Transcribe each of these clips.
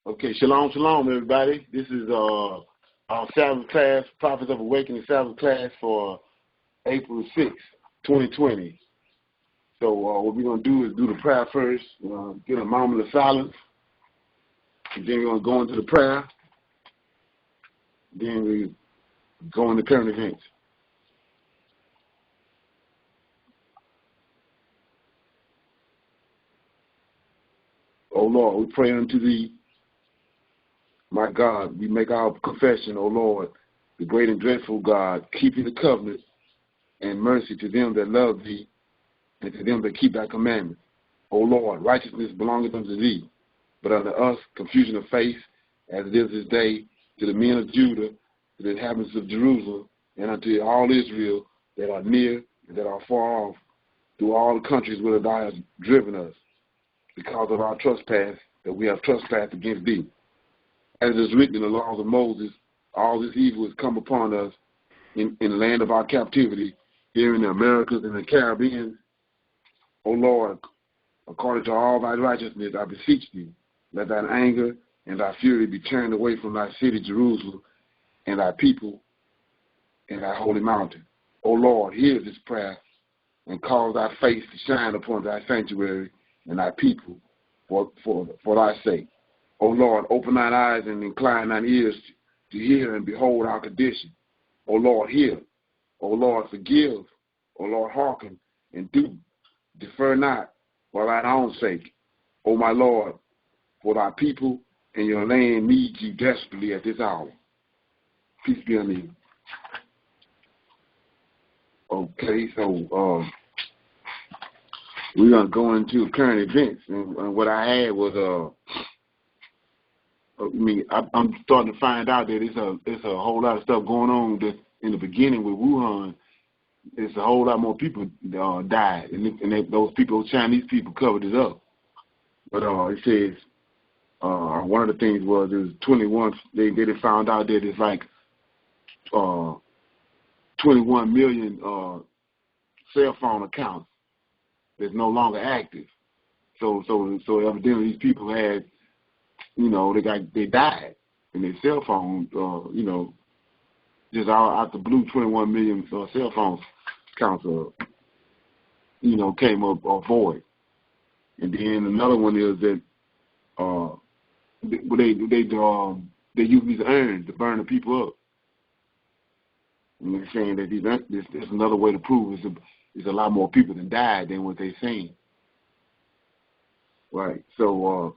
Okay, shalom, shalom, everybody. This is our Sabbath class, Prophets of Awakening Sabbath class for April 6th, 2020. So what we're going to do is do the prayer first, get a moment of silence, and then we're going to go into the prayer. Then we go into current events. O Lord, we pray unto thee. My God, we make our confession, O Lord, the great and dreadful God, keeping the covenant and mercy to them that love thee and to them that keep thy commandments. O Lord, righteousness belongeth unto thee, but unto us confusion of faith, as it is this day, to the men of Judah, to the inhabitants of Jerusalem, and unto all Israel that are near and that are far off, through all the countries whither thou hast driven us, because of our trespass, that we have trespassed against thee. As it is written in the laws of Moses, all this evil has come upon us in the land of our captivity, here in the Americas and the Caribbean. O Lord, according to all thy righteousness, I beseech thee, let thine anger and thy fury be turned away from thy city, Jerusalem, and thy people, and thy holy mountain. O Lord, hear this prayer, and cause thy face to shine upon thy sanctuary and thy people for thy sake. O Lord, open thine eyes and incline thine ears to hear and behold our condition. O Lord, hear. O Lord, forgive. O Lord, hearken and do. Defer not for thine own sake. O my Lord, for thy people and your land need you desperately at this hour. Peace be unto you. Okay, so we're going to go into current events. And what I had was I'm starting to find out that it's a whole lot of stuff going on that in the beginning with Wuhan. It's a whole lot more people died, and those people, Chinese people, covered it up. But it says one of the things was it was 21. They found out that it's like 21 million cell phone accounts that's no longer active. So evidently these people had, they died, and their cell phone, just out the blue, 21 million cell phone counts, came up void. And then another one is that they use these urns to burn the people up. And they're saying that there's another way to prove it's a lot more people that died than what they're saying. Right. So,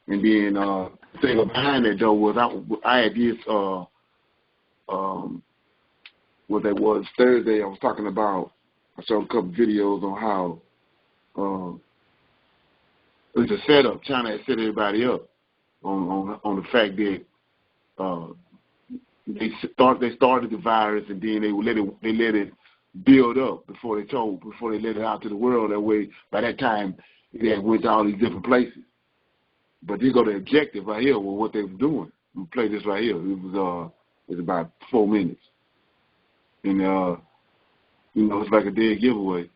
and then the thing behind that, though, was I had this, what that was Thursday, I was talking about, I saw a couple videos on how it's a setup. China had set everybody up on the fact that they started the virus, and then they let it build up before they let it out to the world. That way, by that time, it had went to all these different places. But they go to the objective right here with what they were doing. We play this right here. It's about 4 minutes, and it's like a dead giveaway.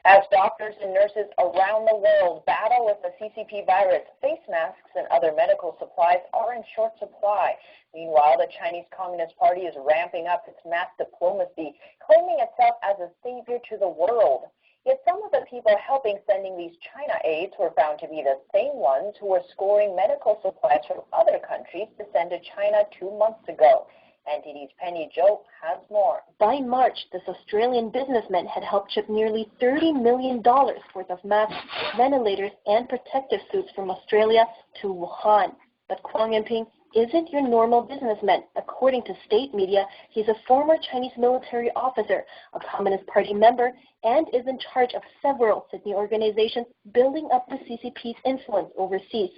As doctors and nurses around the world battle with the CCP virus, face masks and other medical supplies are in short supply. Meanwhile, the Chinese Communist Party is ramping up its mass diplomacy, claiming itself as a savior to the world. Yet some of the people helping sending these China aids were found to be the same ones who were scoring medical supplies from other countries to send to China 2 months ago. NTD's Penny Joe has more. By March, this Australian businessman had helped ship nearly $30 million worth of masks, ventilators, and protective suits from Australia to Wuhan. But Kwang Yinping isn't your normal businessman. According to state media, he's a former Chinese military officer, a Communist Party member, and is in charge of several Sydney organizations building up the CCP's influence overseas.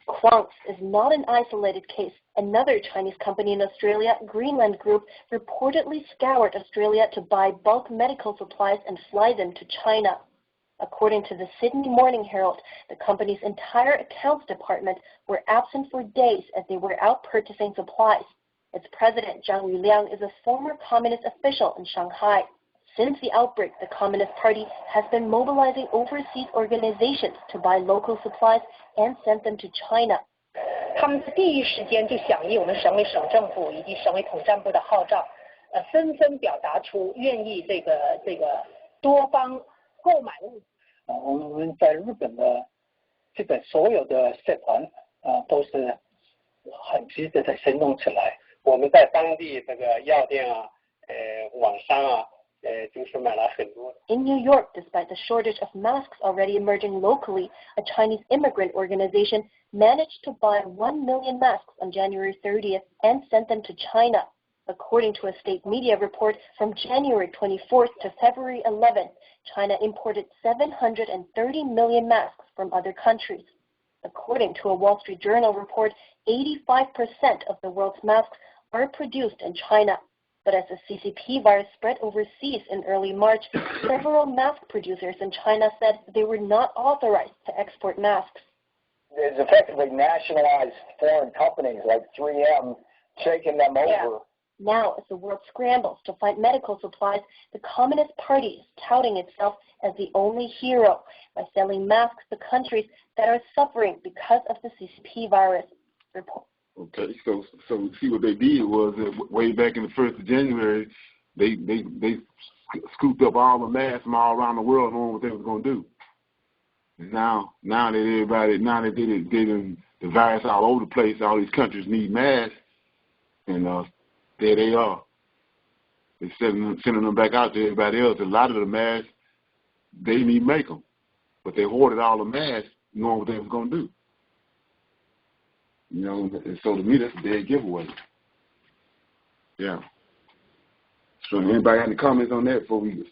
Kwang's is not an isolated case. Another Chinese company in Australia, Greenland Group, reportedly scoured Australia to buy bulk medical supplies and fly them to China. According to the Sydney Morning Herald, the company's entire accounts department were absent for days as they were out purchasing supplies. Its president, Zhang Yuliang, is a former communist official in Shanghai. Since the outbreak, the Communist Party has been mobilizing overseas organizations to buy local supplies and send them to China. 他们在第一时间就响应我们省委省政府以及省委统战部的号召，纷纷表达出愿意这个多方购买物资。我们在日本的这个所有的社团都是很积极的行动起来。我们在当地这个药店啊，网商啊，就是买了很多。In New York, despite the shortage of masks already emerging locally, a Chinese immigrant organization managed to buy 1 million masks on January 30th and sent them to China. According to a state media report, from January 24th to February 11th, China imported 730 million masks from other countries. According to a Wall Street Journal report, 85% of the world's masks are produced in China. But as the CCP virus spread overseas in early March, several mask producers in China said they were not authorized to export masks. There's effectively nationalized foreign companies like 3M taking them over. Now, as the world scrambles to find medical supplies, the Communist Party is touting itself as the only hero by selling masks to countries that are suffering because of the CCP virus. Okay, so see what they did was way back in the 1st of January, they scooped up all the masks from all around the world, knowing what they was gonna do. And now that the virus all over the place, all these countries need masks, and there they are. They're sending them back out to everybody else. A lot of the masks, they didn't even make them, but they hoarded all the masks, knowing what they was gonna do. You know, and so to me, that's a dead giveaway. Yeah. So anybody have any comments on that before we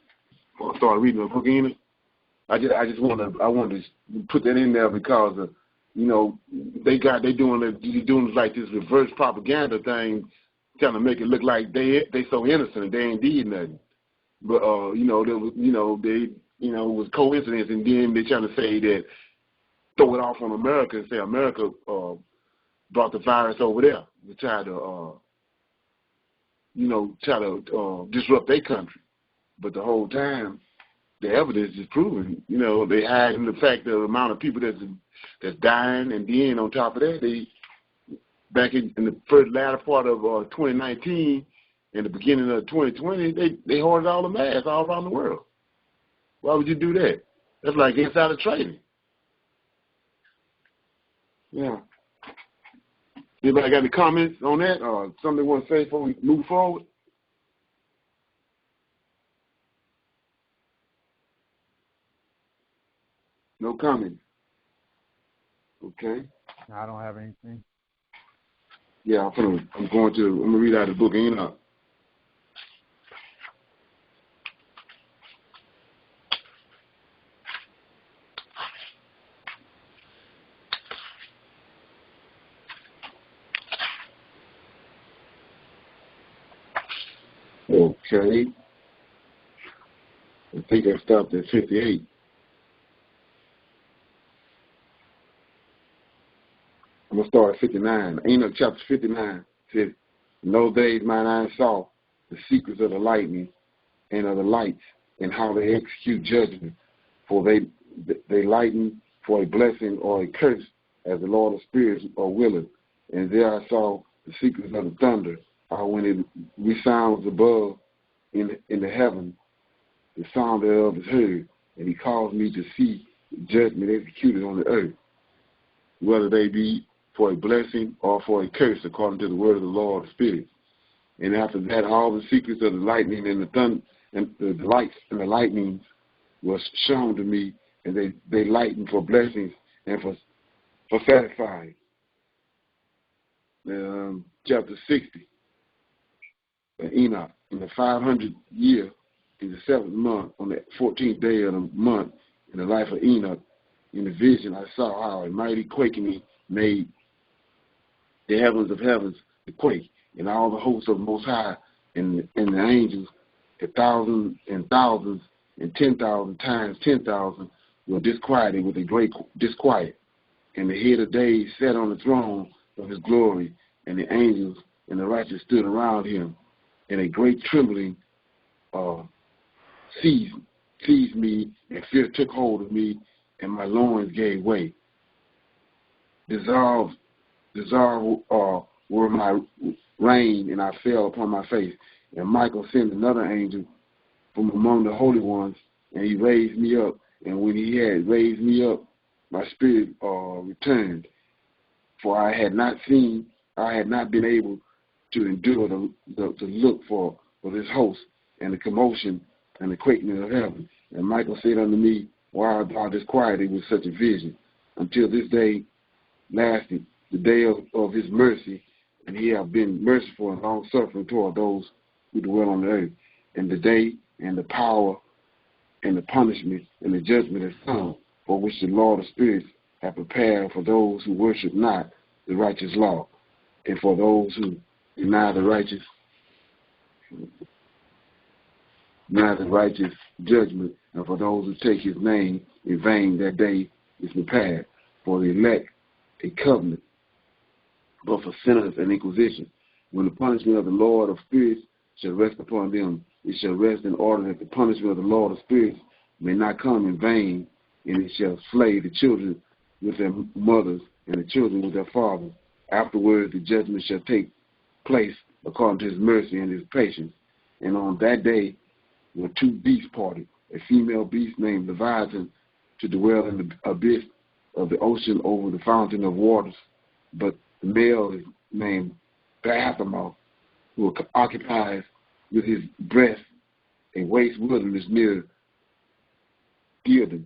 start reading the book in it? I wanted to put that in there because you know, they doing like this reverse propaganda thing, trying to make it look like they so innocent and they ain't did nothing. But it was coincidence, and then they trying to say that, throw it off on America and say America brought the virus over there to try to disrupt their country. But the whole time, the evidence is proven. You know, they hiding the fact that the amount of people that's dying, and then on top of that, they back in the latter part of 2019 and the beginning of 2020, they hoarded all the masks all around the world. Why would you do that? That's like insider trading. Yeah. Anybody got any comments on that or something they want to say before we move forward? No comments. Okay. I don't have anything. Yeah, I'm gonna read out the book of Enoch. Okay. I think I stopped at 58. I'm going to start at 59. Enoch chapter 59 says, "In those days mine eyes saw the secrets of the lightning and of the lights, and how they execute judgment. For they lighten for a blessing or a curse, as the Lord of spirits are willing. And there I saw the secrets of the thunder, how when it resounds above in the heaven, the sound thereof is heard. And he caused me to see judgment executed on the earth, whether they be for a blessing or for a curse, according to the word of the Lord of spirits. And after that, all the secrets of the lightning and the thunder and the lights and the lightnings was shown to me, and they lightened for blessings and for satisfying." Chapter 60. Enoch, in the 500th year, in the 7th month, on the 14th day of the month, in the life of Enoch, in the vision I saw how a mighty quaking made the heavens of heavens to quake, and all the hosts of the Most High and the angels, 1,000 and thousands and 10,000 times 10,000, were disquieted with a great disquiet. And the head of days sat on the throne of his glory, and the angels and the righteous stood around him. And a great trembling seized me, and fear took hold of me, and my loins gave way. Dissolved dissolved were my rain, and I fell upon my face. And Michael sent another angel from among the holy ones, and he raised me up. And when he had raised me up, my spirit returned. For I had not been able to endure to look for this host and the commotion and the quaking of heaven. And Michael said unto me, why art thou disquieted with such a vision? Until this day lasted, the day of his mercy, and he hath been merciful and long-suffering toward those who dwell on the earth. And the day and the power and the punishment and the judgment has come, for which the Lord of spirits hath prepared for those who worship not the righteous law, and for those who deny the righteous judgment, and for those who take his name in vain. That day is prepared for the elect a covenant, but for sinners an inquisition. When the punishment of the Lord of spirits shall rest upon them, it shall rest in order that the punishment of the Lord of spirits may not come in vain, and it shall slay the children with their mothers and the children with their fathers. Afterwards the judgment shall take place according to his mercy and his patience. And on that day were two beasts parted, a female beast named Leviathan, to dwell in the abyss of the ocean over the fountain of waters, but the male is named Bahamut, who occupies with his breast a waste wilderness near Gildan,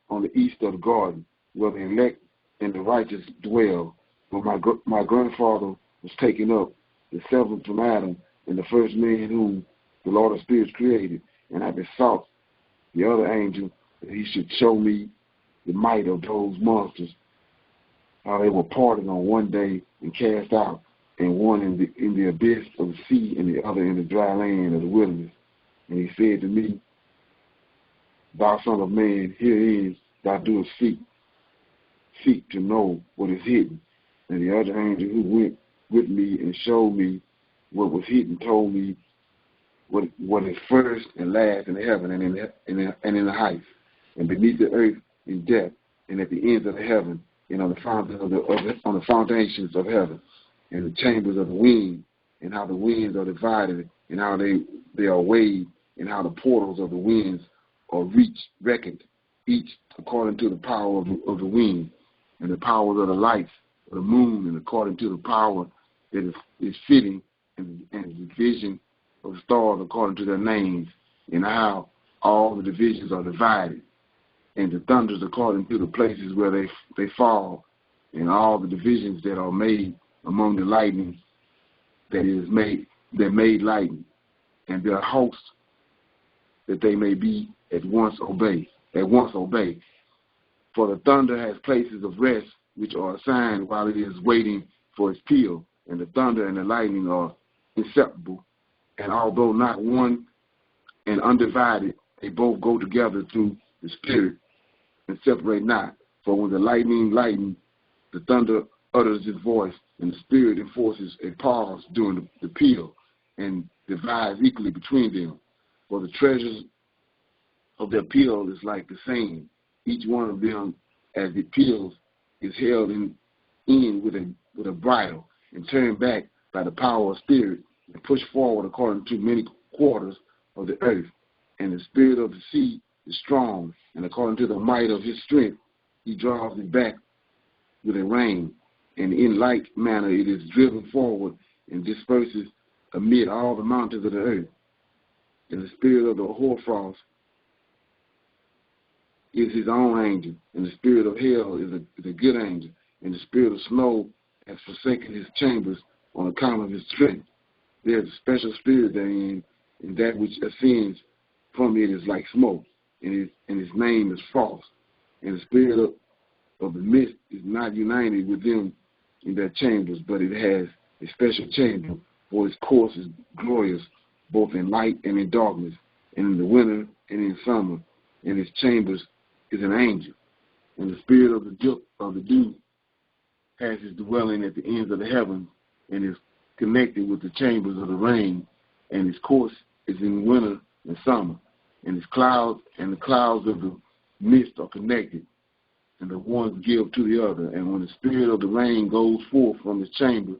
on the east of the garden, where the elect and the righteous dwell. When my grandfather was taken up, the seventh from Adam, and the first man whom the Lord of spirits created, and I besought the other angel that he should show me the might of those monsters, how they were parted on one day and cast out, and one in the abyss of the sea, and the other in the dry land of the wilderness. And he said to me, thou son of man, here is thou doest seek to know what is hidden. And the other angel who went with me and showed me what was hidden told me what is first and last in heaven and in the heights, and beneath the earth in depth, and at the ends of the heaven, and on the foundations of heaven, and the chambers of the wind, and how the winds are divided, and how they are weighed, and how the portals of the winds are reckoned, each according to the power of the wind, and the powers of the lights of the moon, and according to the power that is fitting, and the division of the stars according to their names, and how all the divisions are divided, and the thunders according to the places where they fall, and all the divisions that are made among the lightning that made lightning, and their hosts that they may be at once obey. For the thunder has places of rest which are assigned while it is waiting for its peal, and the thunder and the lightning are inseparable, and although not one and undivided, they both go together through the spirit and separate not. For when the lightning lightens, the thunder utters its voice, and the spirit enforces a pause during the peal, and divides equally between them. For the treasures of their peal is like the same. Each one of them, as it peals, is held in with a bridle, and turned back by the power of spirit, and pushed forward according to many quarters of the earth. And the spirit of the sea is strong, and according to the might of his strength, he draws it back with a rain, and in like manner it is driven forward and disperses amid all the mountains of the earth. And the spirit of the hoarfrost is his own angel, and the spirit of hell is a good angel, and the spirit of snow has forsaken his chambers on account of his strength. There is a special spirit therein, and that which ascends from it is like smoke, and his name is frost. And the spirit of the mist is not united with them in their chambers, but it has a special chamber, for its course is glorious, both in light and in darkness, and in the winter and in summer, and its chambers is an angel. And the spirit of the dew has his dwelling at the ends of the heaven, and is connected with the chambers of the rain, and its course is in winter and summer, and its clouds and the clouds of the mist are connected. and the one give to the other. And when the spirit of the rain goes forth from his chamber,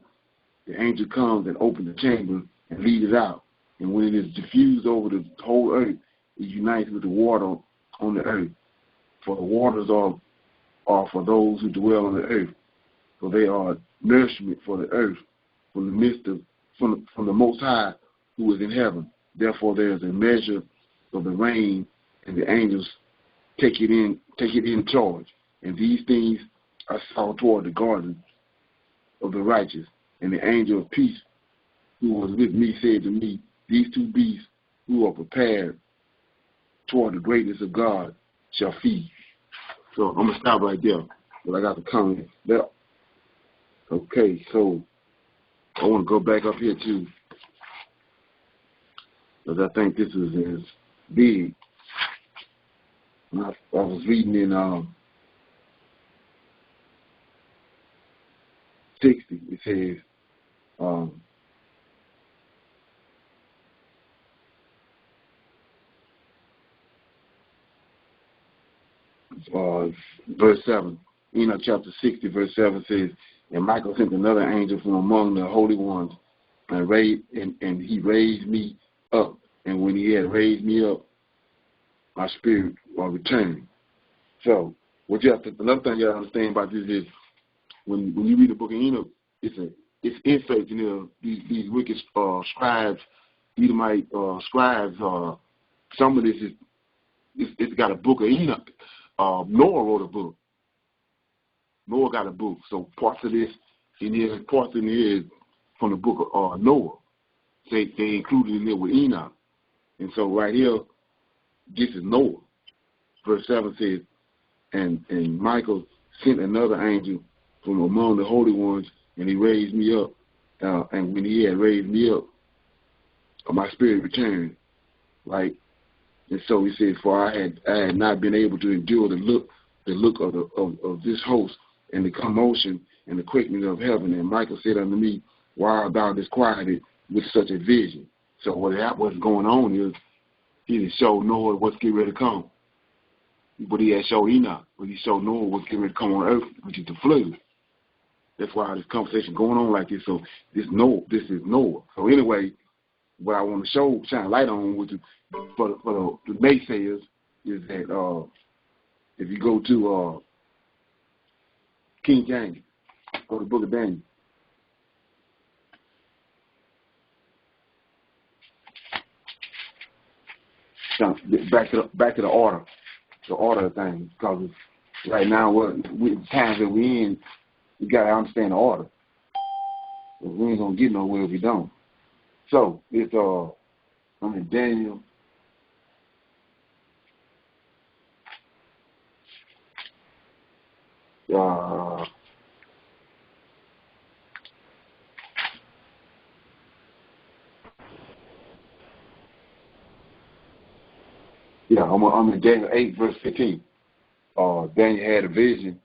the angel comes and opens the chamber and leads it out. And when it is diffused over the whole earth, it unites with the water on the earth. For the waters are for those who dwell on the earth, for they are nourishment for the earth from the midst of from the Most High who is in heaven. Therefore there is a measure of the rain, and the angels take it in charge. And these things I saw toward the garden of the righteous. And the angel of peace who was with me said to me, these two beasts who are prepared toward the greatness of God shall feed. So I'm going to stop right there, but I got the comment there. Okay, so I want to go back up here too, because I think this is big. I was reading in 60, it says, verse 7, Enoch chapter 60, verse 7 says, and Michael sent another angel from among the holy ones, and he raised me up. And when he had raised me up, my spirit returned. So, another thing you have to understand about this is, when you read the book of Enoch, it's insight, these wicked scribes, Edomite scribes. Some of this it's got a book of Enoch. Noah wrote a book. Noah got a book. So parts of this in here, parts in here is from the book of Noah. They included in there with Enoch. And so right here, this is Noah. Verse 7 says, and Michael sent another angel from among the holy ones, and he raised me up. And when he had raised me up, my spirit returned. Like, and so he said, for I had not been able to endure the look of this host, and the commotion and the quaking of heaven. And Michael said unto me, why art thou disquieted with such a vision? So what's going on is he didn't show Noah what's getting ready to come. But he had showed Enoch, but he showed Noah what's getting ready to come on earth, which is the flood. That's why this conversation going on like this. So this is Noah. So anyway, what I want to shine light on for the naysayers is that if you go to King James, go to the book of Daniel. Back to the order of things, because right now the times that we're in, we gotta understand the order. We ain't gonna get nowhere if we don't. So it's Daniel. I'm in Daniel 8, verse 15. Daniel had a vision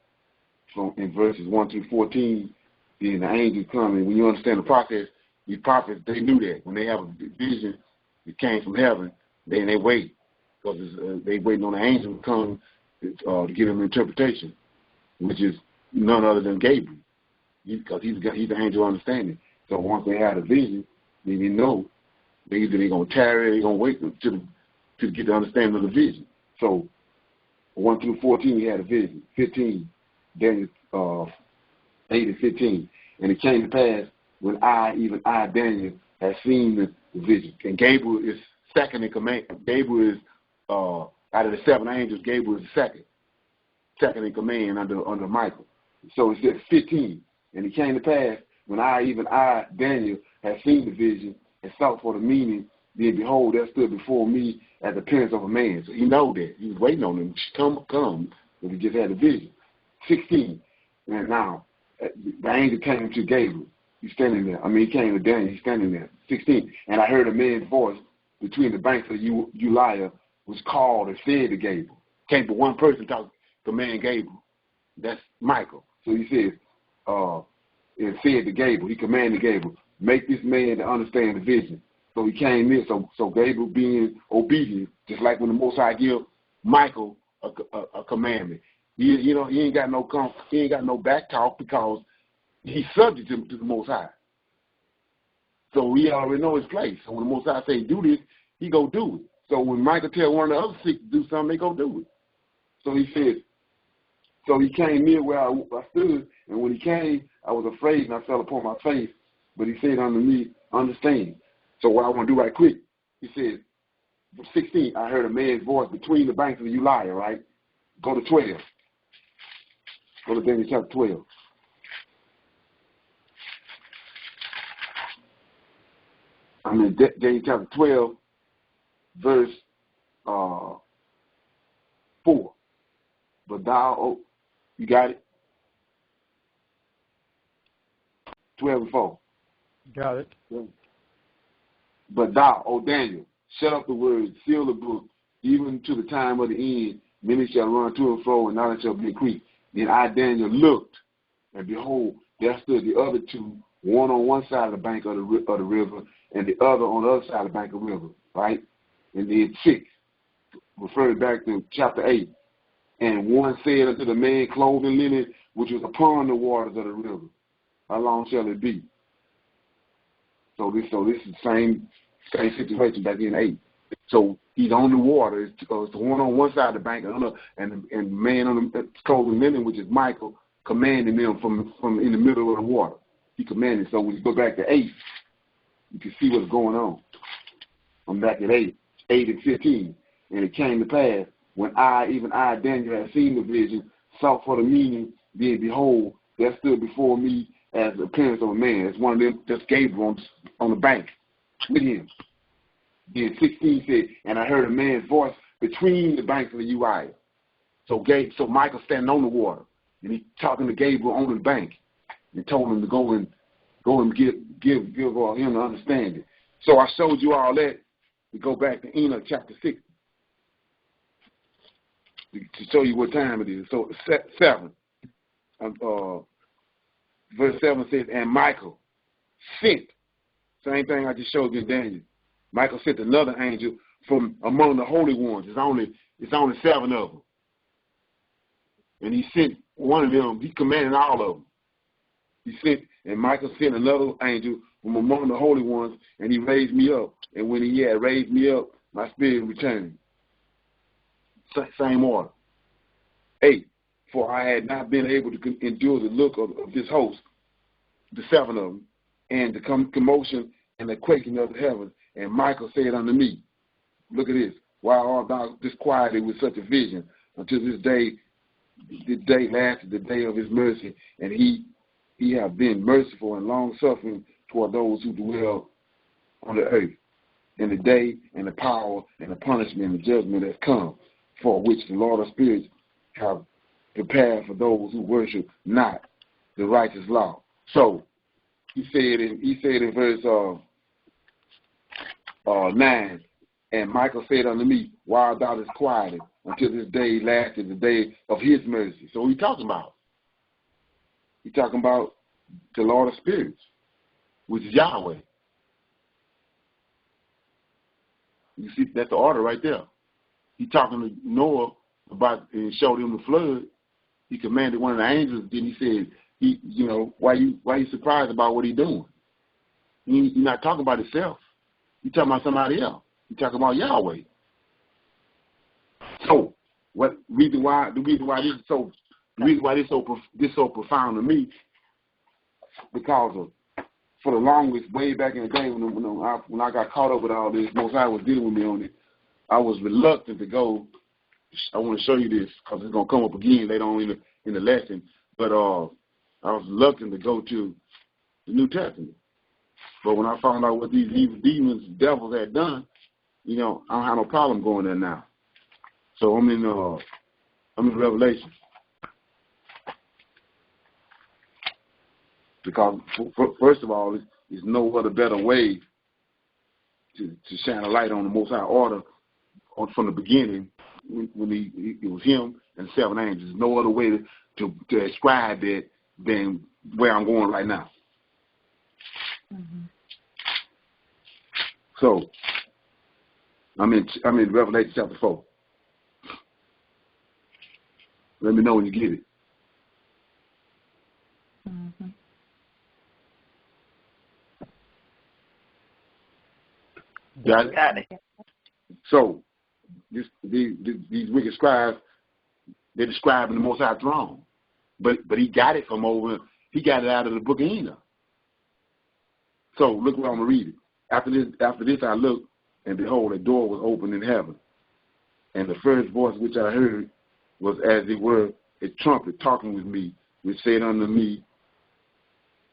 in verses 1 through 14. Then the angel come, and when you understand the process, these prophets, they knew that. When they have a vision that came from heaven, then they wait, because they waiting on the angel to come to give them interpretation, which is none other than Gabriel, because he's the angel of understanding. So once they had a vision, then you know they're either going to tarry or they're going to wait to get the understanding of the vision. So 1 through 14, he had a vision. 15, Daniel 8 and 15. And it came to pass when even I, Daniel, had seen the vision. And Gabriel is second in command. Gabriel is, out of the 7 angels, Gabriel is second in command under Michael. So it says 15. And it came to pass when I, Daniel, had seen the vision and sought for the meaning, then behold, there stood before me as the appearance of a man. So he know that. He was waiting on him. Come. But he just had a vision. 16. And now, the angel came to Gabriel. He's standing there. He came to Daniel. He's standing there. 16. And I heard a man's voice between the banks of Uliah was called and said to Gabriel. Came but one person talk to man Gabriel. That's Michael. So he says, it said to Gabriel, he commanded Gabriel, make this man to understand the vision. So he came in. So Gabriel being obedient, just like when the Most High give Michael a commandment. He ain't got no back talk because he's subject to the Most High. So he already know his place. So when the Most High say do this, he go do it. So when Michael tell one of the other six to do something, they go do it. So he said, so he came near where I stood, and when he came, I was afraid and I fell upon my face. But he said unto me, understand. So what I want to do right quick, he said, 16, I heard a man's voice between the banks of the Uriah, right? Go to 12. Go to Daniel chapter 12. I'm in Daniel chapter 12, verse 4. But thou, oh, you got it? 12 and 4. Got it. But thou, O Daniel, shut up the words, seal the book, even to the time of the end. Many shall run to and fro, and knowledge shall be increased. Then I, Daniel, looked, and behold, there stood the other two, one on one side of the bank of the river, and the other on the other side of the bank of the river, right? And then 6, referring back to chapter 8. And one said unto the man clothed in linen, which was upon the waters of the river, how long shall it be? So this is the same situation back in 8. So he's on the water. It's the one on one side of the bank, and the man on the clothed in linen, which is Michael, commanding them from in the middle of the water. He commanded. So when you go back to 8, you can see what's going on. I'm back at 8 and 15. And it came to pass, when even I, Daniel, had seen the vision, sought for the meaning, then behold, there stood before me as the appearance of a man. It's one of them, that's Gabriel on the bank with him. Then 16 said, and I heard a man's voice between the banks of the Uriah. So Michael standing on the water, and he talking to Gabriel on the bank, and told him to go and give him the understanding. So I showed you all that. We go back to Enoch chapter 6 to show you what time it is. So 7, verse 7 says, and Michael sent, same thing I just showed you in Daniel. Michael sent another angel from among the holy ones. It's only 7 of them. And he sent one of them, he commanded all of them. And Michael sent another angel from among the holy ones, and he raised me up. And when he had raised me up, my spirit returned. Same order. 8, for I had not been able to endure the look of this host, the 7 of them, and the commotion and the quaking of the heavens. And Michael said unto me, look at this, why art thou disquieted with such a vision until this day lasted, the day of his mercy, and he have been merciful and long-suffering toward those who dwell on the earth, in the day and the power and the punishment and the judgment has come, for which the Lord of spirits have prepared for those who worship not the righteous law. So he said in verse 9, and Michael said unto me, why art thou disquieted until this day lasted, the day of his mercy? So what he talking about? He's talking about the Lord of spirits, which is Yahweh. You see, that's the order right there. He talking to Noah about and showed him the flood. He commanded one of the angels. Then he said, why you surprised about what he's doing? He's not talking about himself. He's talking about somebody else. He's talking about Yahweh. So, the reason why this is so profound to me, because for the longest, way back in the day when I got caught up with all this, Most High was dealing with me on it. I was reluctant to go. I want to show you this because it's gonna come up again later on in the lesson. But I was reluctant to go to the New Testament. But when I found out what these evil demons, devils had done, I don't have no problem going there now. So I'm in Revelation. Because first of all, there's no other better way to shine a light on the Most High order from the beginning when it was him and 7 angels. There's no other way to describe it than where I'm going right now. Mm-hmm. So I'm in Revelation chapter 4. Let me know when you get it. Mm-hmm. Got it? So, these wicked scribes, they're describing the Most High throne. But he got it from over, he got it out of the book of Enoch. So, look what I'm going to read it. After this I looked, and behold, a door was opened in heaven. And the first voice which I heard was as it were a trumpet talking with me, which said unto me,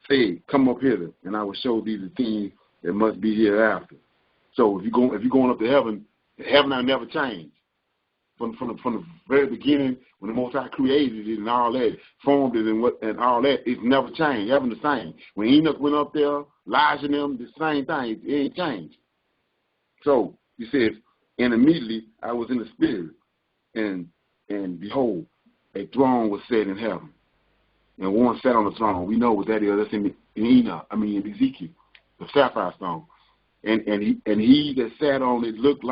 say, come up hither, and I will show thee the things that must be hereafter. So if you're going up to heaven, heaven will never change. From the very beginning, when the Most High created it and all that, formed it and all that, it's never changed. Heaven the same. When Enoch went up there, Elijah and them, the same thing. It ain't changed. So he says, and immediately I was in the spirit, and behold, a throne was set in heaven, and one sat on the throne. We know what that is. That's in Enoch. In Ezekiel, the sapphire stone. And he that sat on it looked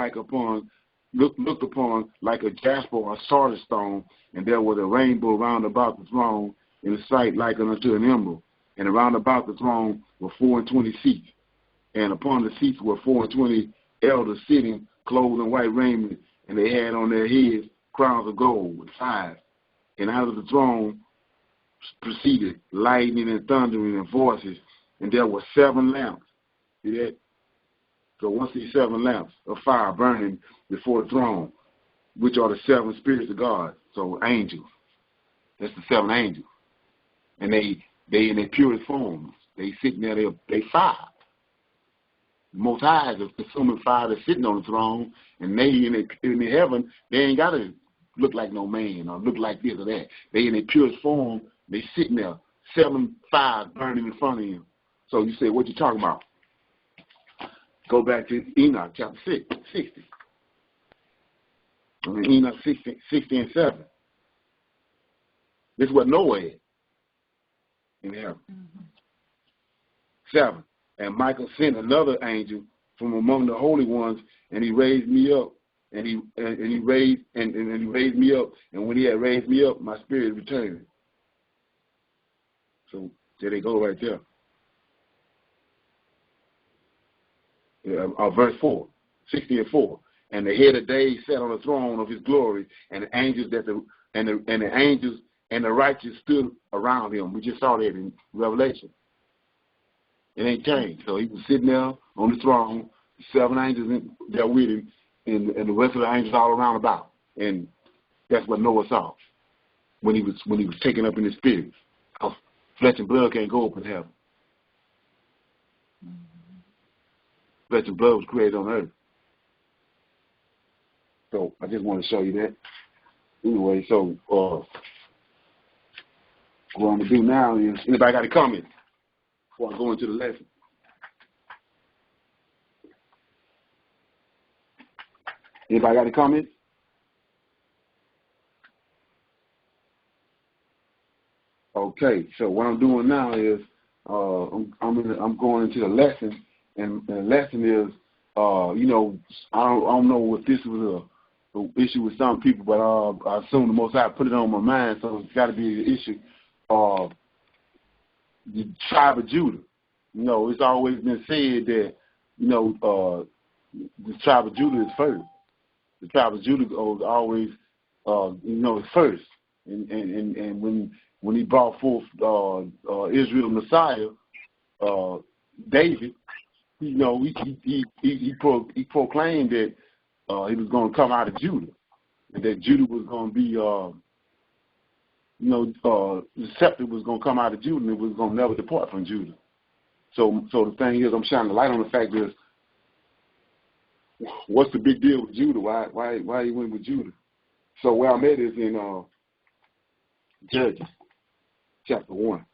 upon like a jasper or a sardis stone, and there was a rainbow round about the throne, in the sight like unto an emerald. And around about the throne were 24 seats, and upon the seats were 24 elders sitting, clothed in white raiment, and they had on their heads crowns of gold with fire. And out of the throne proceeded lightning and thundering and voices, and there were 7 lamps. See that? So once these 7 lamps of fire burning before the throne, which are the 7 spirits of God, so angels. That's the 7 angels. And they in their purest forms. They sitting there, they fire. The Most High is a consuming fire that's sitting on the throne, and they in the heaven, they ain't got to look like no man or look like this or that. They in their purest form, they sitting there, 7 fires burning in front of him. So you say, what you talking about? Go back to Enoch chapter 60. Enoch 60 and 7. This is what Noah had in heaven. Mm-hmm. 7. And Michael sent another angel from among the holy ones, and he raised me up. And he raised me up. And when he had raised me up, my spirit returned. So there they go right there. Verse 4, 60 and 4. And the head of days sat on the throne of his glory, and the angels the angels and the righteous stood around him. We just saw that in Revelation. It ain't changed. So he was sitting there on the throne, 7 angels there with him, and the rest of the angels all around about. And that's what Noah saw when he was taken up in the spirit. Flesh and blood can't go up in heaven. Flesh and blood was created on earth. So I just want to show you that. Anyway, so what I'm going to do now is, anybody got a comment before I go into the lesson? Anybody got a comment? Okay, so what I'm doing now is I'm going into the lesson, and the lesson is I don't know if this was an issue with some people, but I assume the Most High put it on my mind, so it's got to be an issue. The tribe of Judah. It's always been said that the tribe of Judah is first. The tribe of Judah is always is first, and when he brought forth Israel Messiah, David, he proclaimed that he was going to come out of Judah, and that Judah was going to be, the scepter was going to come out of Judah, and it was going to never depart from Judah. So the thing is, I'm shining the light on the fact is, what's the big deal with Judah? Why he went with Judah? So where I'm at is in Judges chapter 1.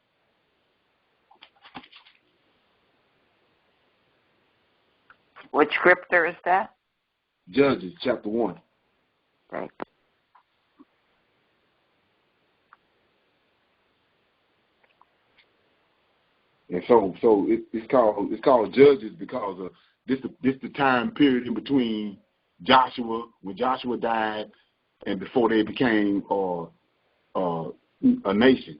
Which scripture is that? Judges chapter 1. Right. And so it's called Judges because of this the time period in between Joshua, when Joshua died, and before they became a nation.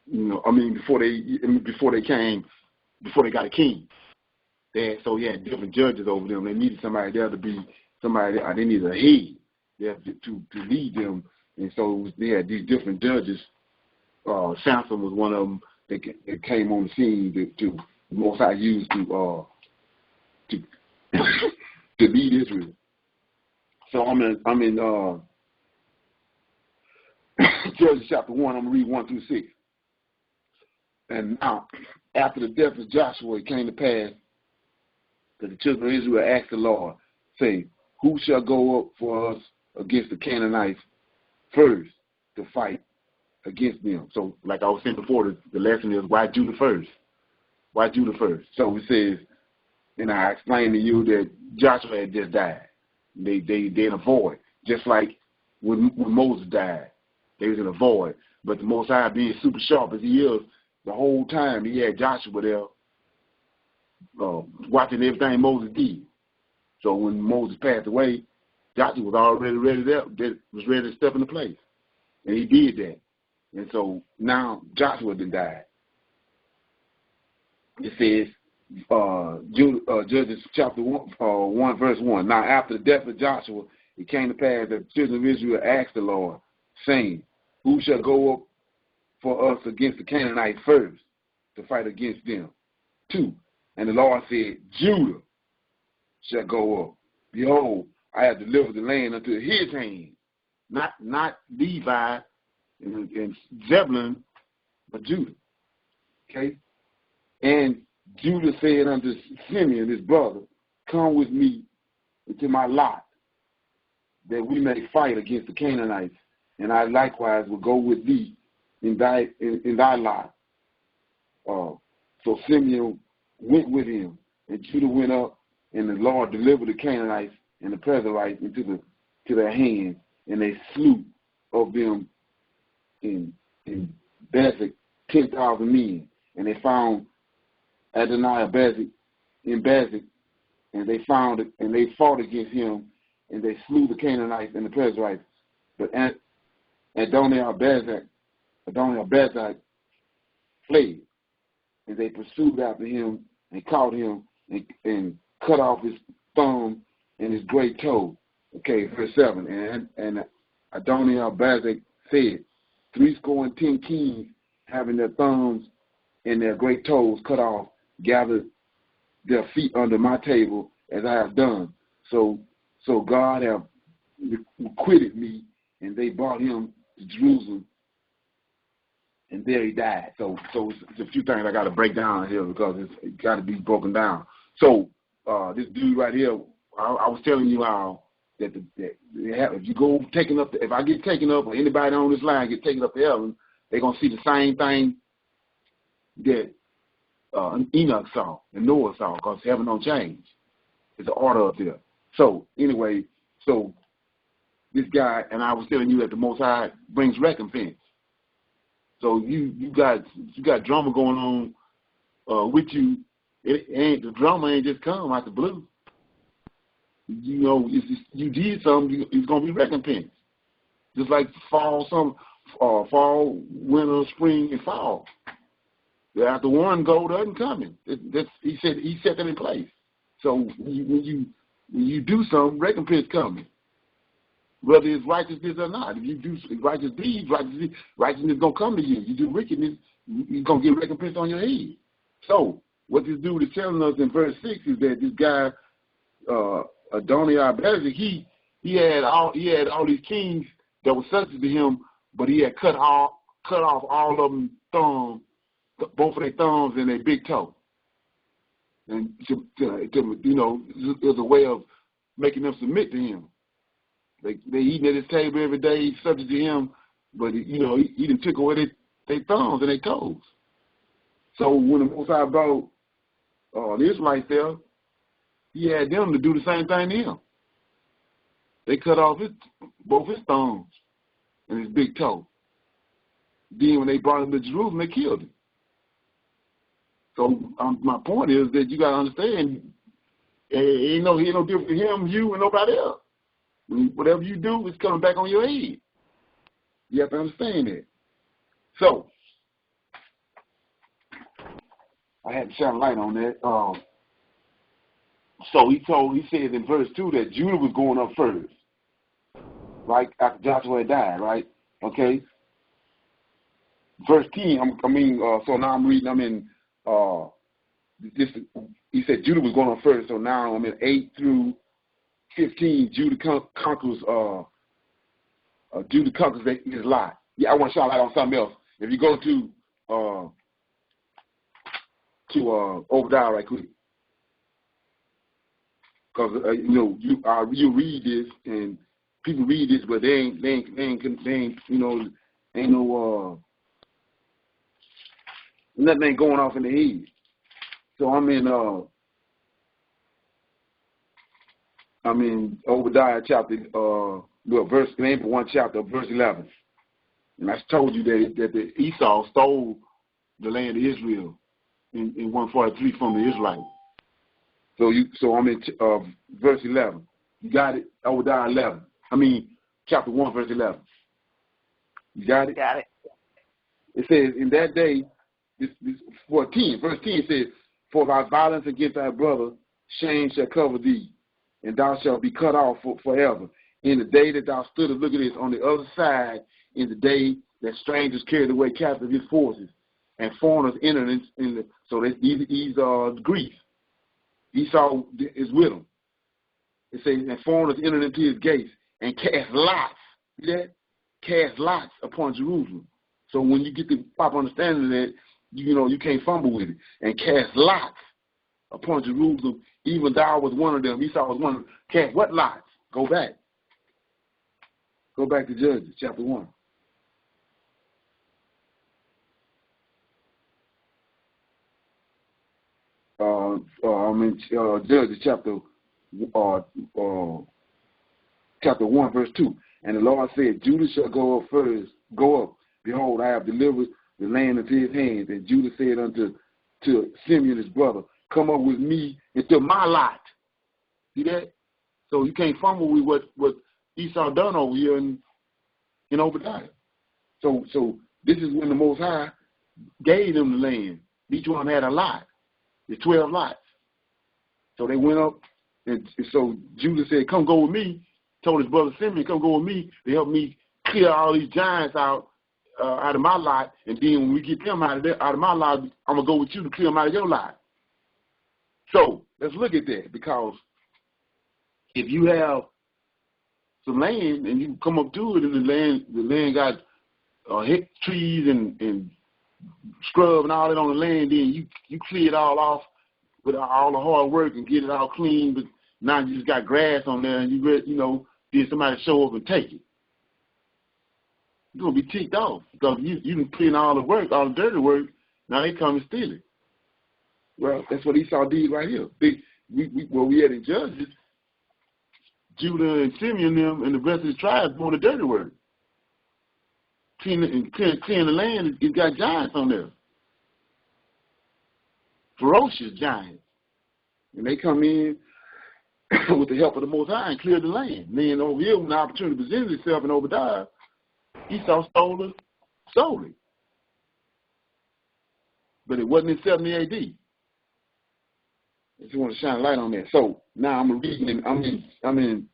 You know, I mean, before they got a king. So he had different judges over them. They needed somebody there to be somebody. They needed a head there to lead them, and so they had these different judges. Samson was one of them that came on the scene to Most High used to lead Israel. So I'm in Judges chapter 1. I'm gonna read 1 through 6. And now, after the death of Joshua, it came to pass that the children of Israel asked the Lord, saying, "Who shall go up for us against the Canaanites first to fight against them?" So, like I was saying before, the lesson is why Judah first? Why Judah first? So it says, and I explained to you that Joshua had just died. They in a void, just like when Moses died. They was in a void. But the Most High, being super sharp as he is, the whole time he had Joshua there watching everything Moses did. So when Moses passed away, Joshua was already ready to step into place. And he did that. And so now Joshua done died. It says, Judges chapter 1, verse 1. Now after the death of Joshua, it came to pass that the children of Israel asked the Lord, saying, "Who shall go up for us against the Canaanites first to fight against them?" 2. And the Lord said, "Judah shall go up. Behold, I have delivered the land unto his hand." Not Levi and Zebulun, but Judah. Okay? And Judah said unto Simeon, his brother, "Come with me into my lot, that we may fight against the Canaanites, and I likewise will go with thee in thy lot." So Simeon went with him, and Judah went up, and the Lord delivered the Canaanites and the Perizzites into their hands, and they slew of them in Bezek 10,000 men, and they found Adoniah in Bezek, and they fought against him, and they slew the Canaanites and the Perizzites. But Adoniah Bezek fled, and they pursued after him and caught him and cut off his thumb and his great toe. Okay, verse 7. And Adoniah Bezek said, 70 kings, having their thumbs and their great toes cut off, gathered their feet under my table as I have done. So God have requited me, and they brought him to Jerusalem, and there he died. So it's a few things I got to break down here because it's got to be broken down. So this dude right here, I was telling you how that if you go taken up, if I get taken up or anybody on this line get taken up to heaven, they're gonna see the same thing that Enoch saw and Noah saw, because heaven don't change. It's an order up there. So anyway, so this guy, and I was telling you that the Most High brings recompense. So you got drama going on with you. The drama ain't just come out the blue. You know, you did something, it's gonna be recompense. Just like fall, winter, spring, and fall. After one go, the other coming. He set that in place. So when you do something, recompense coming. Whether it's righteousness or not. If you do righteous deeds, righteousness gonna come to you. You do wickedness, you're gonna get recompense on your head. So what this dude is telling us in verse 6 is that this guy, Adoniah Bezek, he had all these kings that were subject to him, but he had cut off all of them thumbs, both of their thumbs and their big toe. And to you know, it was a way of making them submit to him. They eating at his table every day, subject to him, but you know, he done took away their thumbs and their toes. So when the Most High brought the Israelites there, he had them to do the same thing to him. They cut off both his thumbs and his big toe. Then when they brought him to Jerusalem, they killed him. So my point is that you got to understand, it ain't no different to him, you, and nobody else. Whatever you do, it's coming back on your head. You have to understand that. So, I had to shine a light on that. So he said in verse 2 that Judah was going up first, right, after Joshua had died, right? Okay. Verse 10, so now I'm reading, he said Judah was going up first, so now I'm in 8 through 15, Judah conquers his lot. Yeah, I want to shine a light on something else. If you go to Obadiah right quick. Because you read this and people read this, but they ain't nothing ain't going off in the head. So I'm in Obadiah chapter verse 11, and I told you that the Esau stole the land of Israel in 143 from the Israelites. So I'm in verse 11. You got it? Obadiah chapter 1, verse 11. You got it? Got it. It says, in that day, verse 10 says, for thy violence against thy brother, shame shall cover thee, and thou shalt be cut off forever. In the day that thou stoodest, look at this, on the other side, in the day that strangers carried away captive his forces, and foreigners entered so that these are Greece. Esau is with him. It says, and foreigners entered into his gates and cast lots. See that? Cast lots upon Jerusalem. So when you get the proper understanding of that, you can't fumble with it. And cast lots upon Jerusalem. Even thou was one of them. Esau was one of them. Cast what lots? Go back. Go back to Judges chapter 1. Judges chapter 1, verse 2. And the Lord said, Judah shall go up. Behold, I have delivered the land into his hands. And Judah said unto Simeon his brother, come up with me into my lot. See that? So you can't fumble with what Esau done over here in Obadiah. So this is when the Most High gave them the land. Each one had a lot. There's 12 lots. So they went up, and so Judah said, come go with me. Told his brother Simeon, come go with me to help me clear all these giants out of my lot, and then when we get them out of my lot, I'm going to go with you to clear them out of your lot. So let's look at that, because if you have some land and you come up to it and the land got trees and scrub and all that on the land, then you clear it all off with all the hard work and get it all clean, but now you just got grass on there and then somebody show up and take it. You're going to be ticked off because you done clean all the work, all the dirty work, now they come and steal it. Well, that's what Esau did right here. We had in Judges, Judah and Simeon and the rest of the tribes doing the dirty work. Clean the land, it got giants on there. Ferocious giants. And they come in with the help of the Most High and clear the land. And then over here, when the opportunity presented itself in Obadiah, Esau stole it. But it wasn't in 70 AD. I just want to shine a light on that. So now I'm in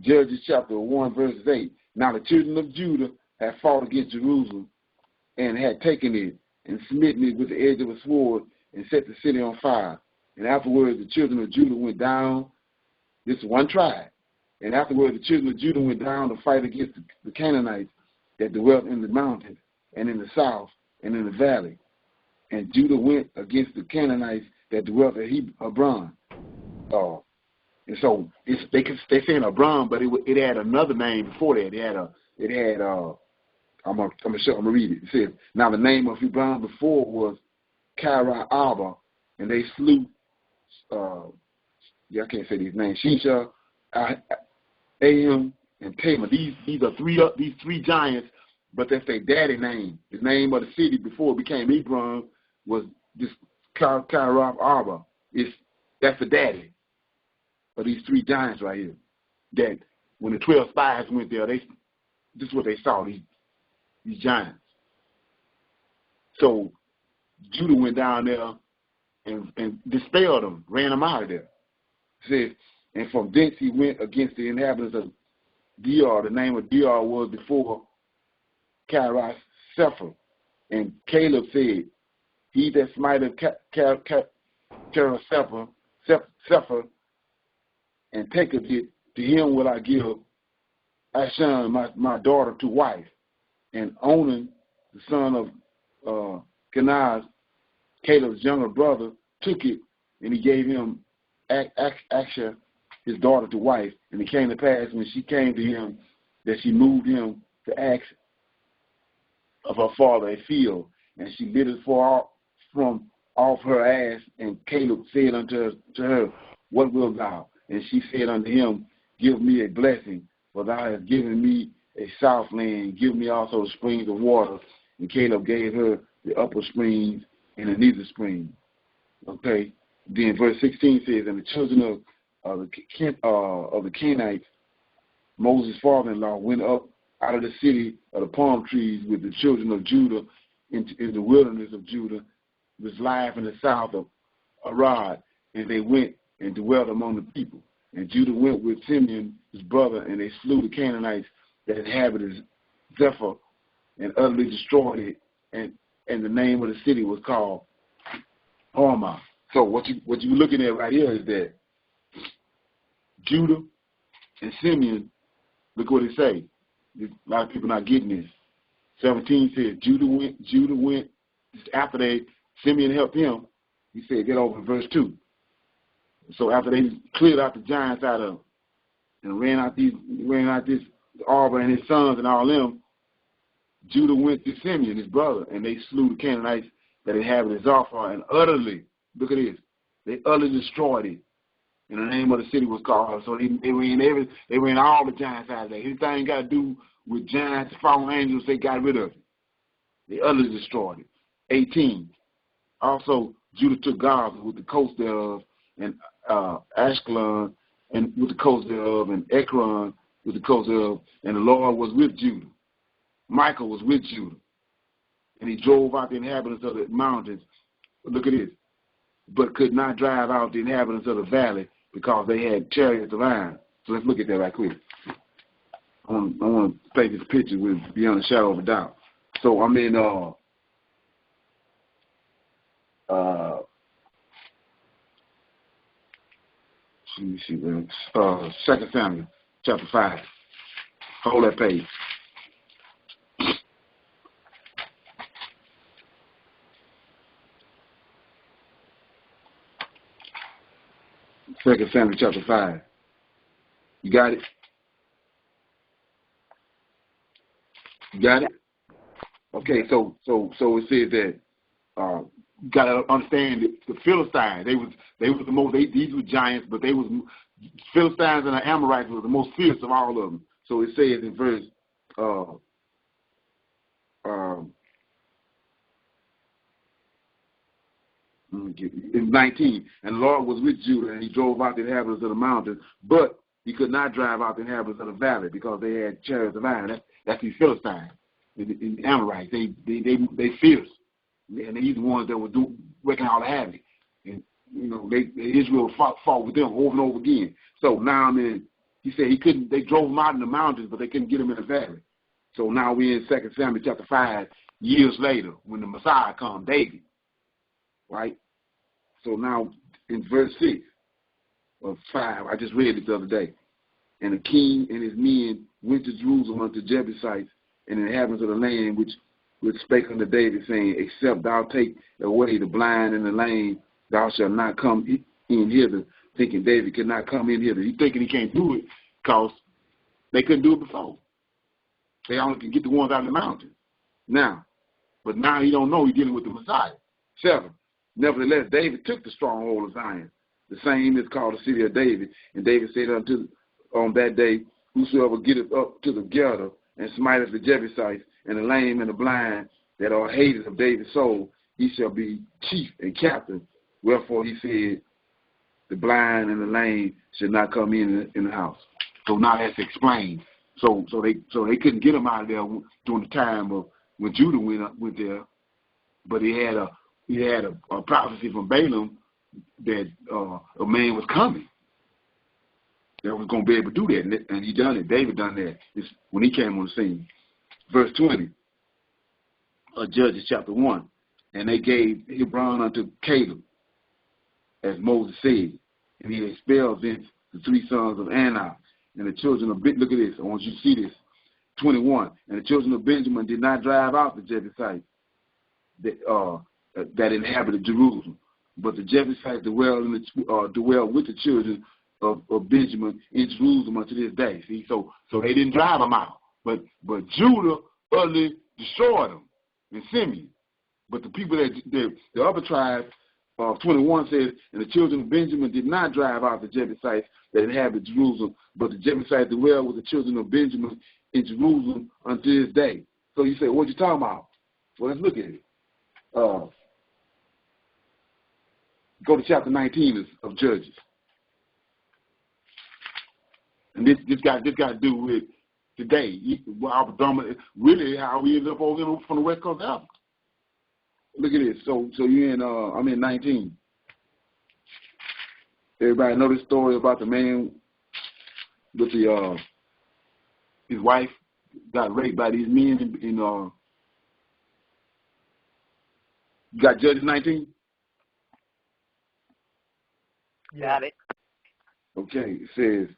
Judges chapter 1, verses 8. Now the children of Judah had fought against Jerusalem and had taken it and smitten it with the edge of a sword and set the city on fire. And afterwards the children of Judah went down. This is one tribe. And afterwards the children of Judah went down to fight against the Canaanites that dwelt in the mountains and in the south and in the valley. And Judah went against the Canaanites that dwelt at Hebron. And so they saying Hebron, but it had another name before that. I'm gonna read it. It says, now the name of Hebron before was Kira Arba, and they slew I can't say these names. Shisha, Ahim, and Tamar. These are three giants, but that's their daddy name. The name of the city before it became Hebron was this Kira Arba. That's the daddy of these three giants right here. That when the 12 spies went there, this is what they saw. these giants. So Judah went down there and dispelled them, ran them out of there. It says, and from thence he went against the inhabitants of Dor. The name of Dor was before Kiriath Sepher. And Caleb said, he that smiteth Kiriath Sepher and taketh it, to him will I give Ashan, my daughter, to wife. And Onan, the son of Kenaz, Caleb's younger brother, took it, and he gave him Asher, his daughter, to wife. And it came to pass, when she came to him, that she moved him to ask of her father a field, and she lit it from off her ass. And Caleb said unto her, what wilt thou? And she said unto him, give me a blessing, for thou hast given me a south land. Give me also the springs of water. And Caleb gave her the upper springs and the nether springs. Okay. Then verse 16 says, and the children of the Canaanites, Moses' father-in-law, went up out of the city of the palm trees with the children of Judah in the wilderness of Judah, was life in the south of Arad, and they went and dwelt among the people. And Judah went with Simeon, his brother, and they slew the Canaanites that inhabited Zephyr and utterly destroyed it, and the name of the city was called Hormah. So what you're looking at right here is that Judah and Simeon, look what it say. A lot of people not getting this. 17 says Judah went after Simeon helped him. He said, get over in verse 2. So after they cleared out the giants out of him and ran out this Arbor and his sons and all them, Judah went to Simeon, his brother, and they slew the Canaanites that inhabited Zophar, and utterly, look at this, they utterly destroyed it. And the name of the city was called. So they ran all the giants out of there. Anything got to do with giants, fallen angels, they got rid of it. They utterly destroyed it. 18. Also, Judah took Gaza with the coast thereof, and Ashkelon and with the coast thereof, and Ekron with the coast thereof, and the Lord was with Judah. Michael was with Judah, and he drove out the inhabitants of the mountains. Look at this. But could not drive out the inhabitants of the valley, because they had chariots of iron. So let's look at that right quick. I want to paint this picture with beyond a shadow of a doubt. So I'm in let me see there. 2 Samuel chapter 5. Hold that page. 2 Samuel chapter 5. You got it? You got it? Okay, so it says that you gotta understand that the Philistines, they was the most, these were giants, but Philistines and the Amorites were the most fierce of all of them. So it says in verse in 19, and the Lord was with Judah, and he drove out the inhabitants of the mountains, but he could not drive out the inhabitants of the valley, because they had chariots of iron. That's the Philistines, the Amorites. They fierce, and these the ones that were wrecking all the havoc. And Israel fought with them over and over again. So now he said they drove them out in the mountains, but they couldn't get them in the valley. So now we're in 2 Samuel chapter 5, years later, when the Messiah comes, David. Right? So now in verse 6 of 5, I just read it the other day. And the king and his men went to Jerusalem unto Jebusites and the inhabitants of the land, which spake unto David, saying, except thou take away the blind and the lame, thou shalt not come in hither. Thinking David could not come in hither. He thinking he can't do it because they couldn't do it before. They only can get the ones out of the mountain. But now he don't know he's dealing with the Messiah. 7. Nevertheless, David took the stronghold of Zion. The same is called the city of David. And David said on that day, whosoever getteth up to the Gerda and smiteth the Jebusites and the lame and the blind that are hated of David's soul, he shall be chief and captain. Wherefore he said, the blind and the lame should not come in the house. So now that's explained. So they couldn't get them out of there during the time of when Judah went there, but he had a prophecy from Balaam that a man was coming that was going to be able to do that, and he done it. David done that when he came on the scene. Verse 20, Judges chapter 1, and they gave Hebron unto Caleb, as Moses said, and he expelled thence the 3 sons of Anak, and the children of look at this, I want you to see this, 21, and the children of Benjamin did not drive out the Jebusites that inhabited Jerusalem, but the Jebusites dwell with the children of Benjamin in Jerusalem unto this day. See, so they didn't drive them out, but Judah utterly destroyed them in Simeon. But the people the other tribes, 21 says, and the children of Benjamin did not drive out the Jebusites that inhabited Jerusalem, but the Jebusites dwell with the children of Benjamin in Jerusalem unto this day. So you say, what you talking about? Well, let's look at it. Go to chapter 19 of Judges. And this got to do with today. Really how we ended up over from the West Coast of Africa. Look at this. So you're in I'm in 19. Everybody know this story about the man with his wife got raped by these men in you got Judges 19? Got it. Okay, it says,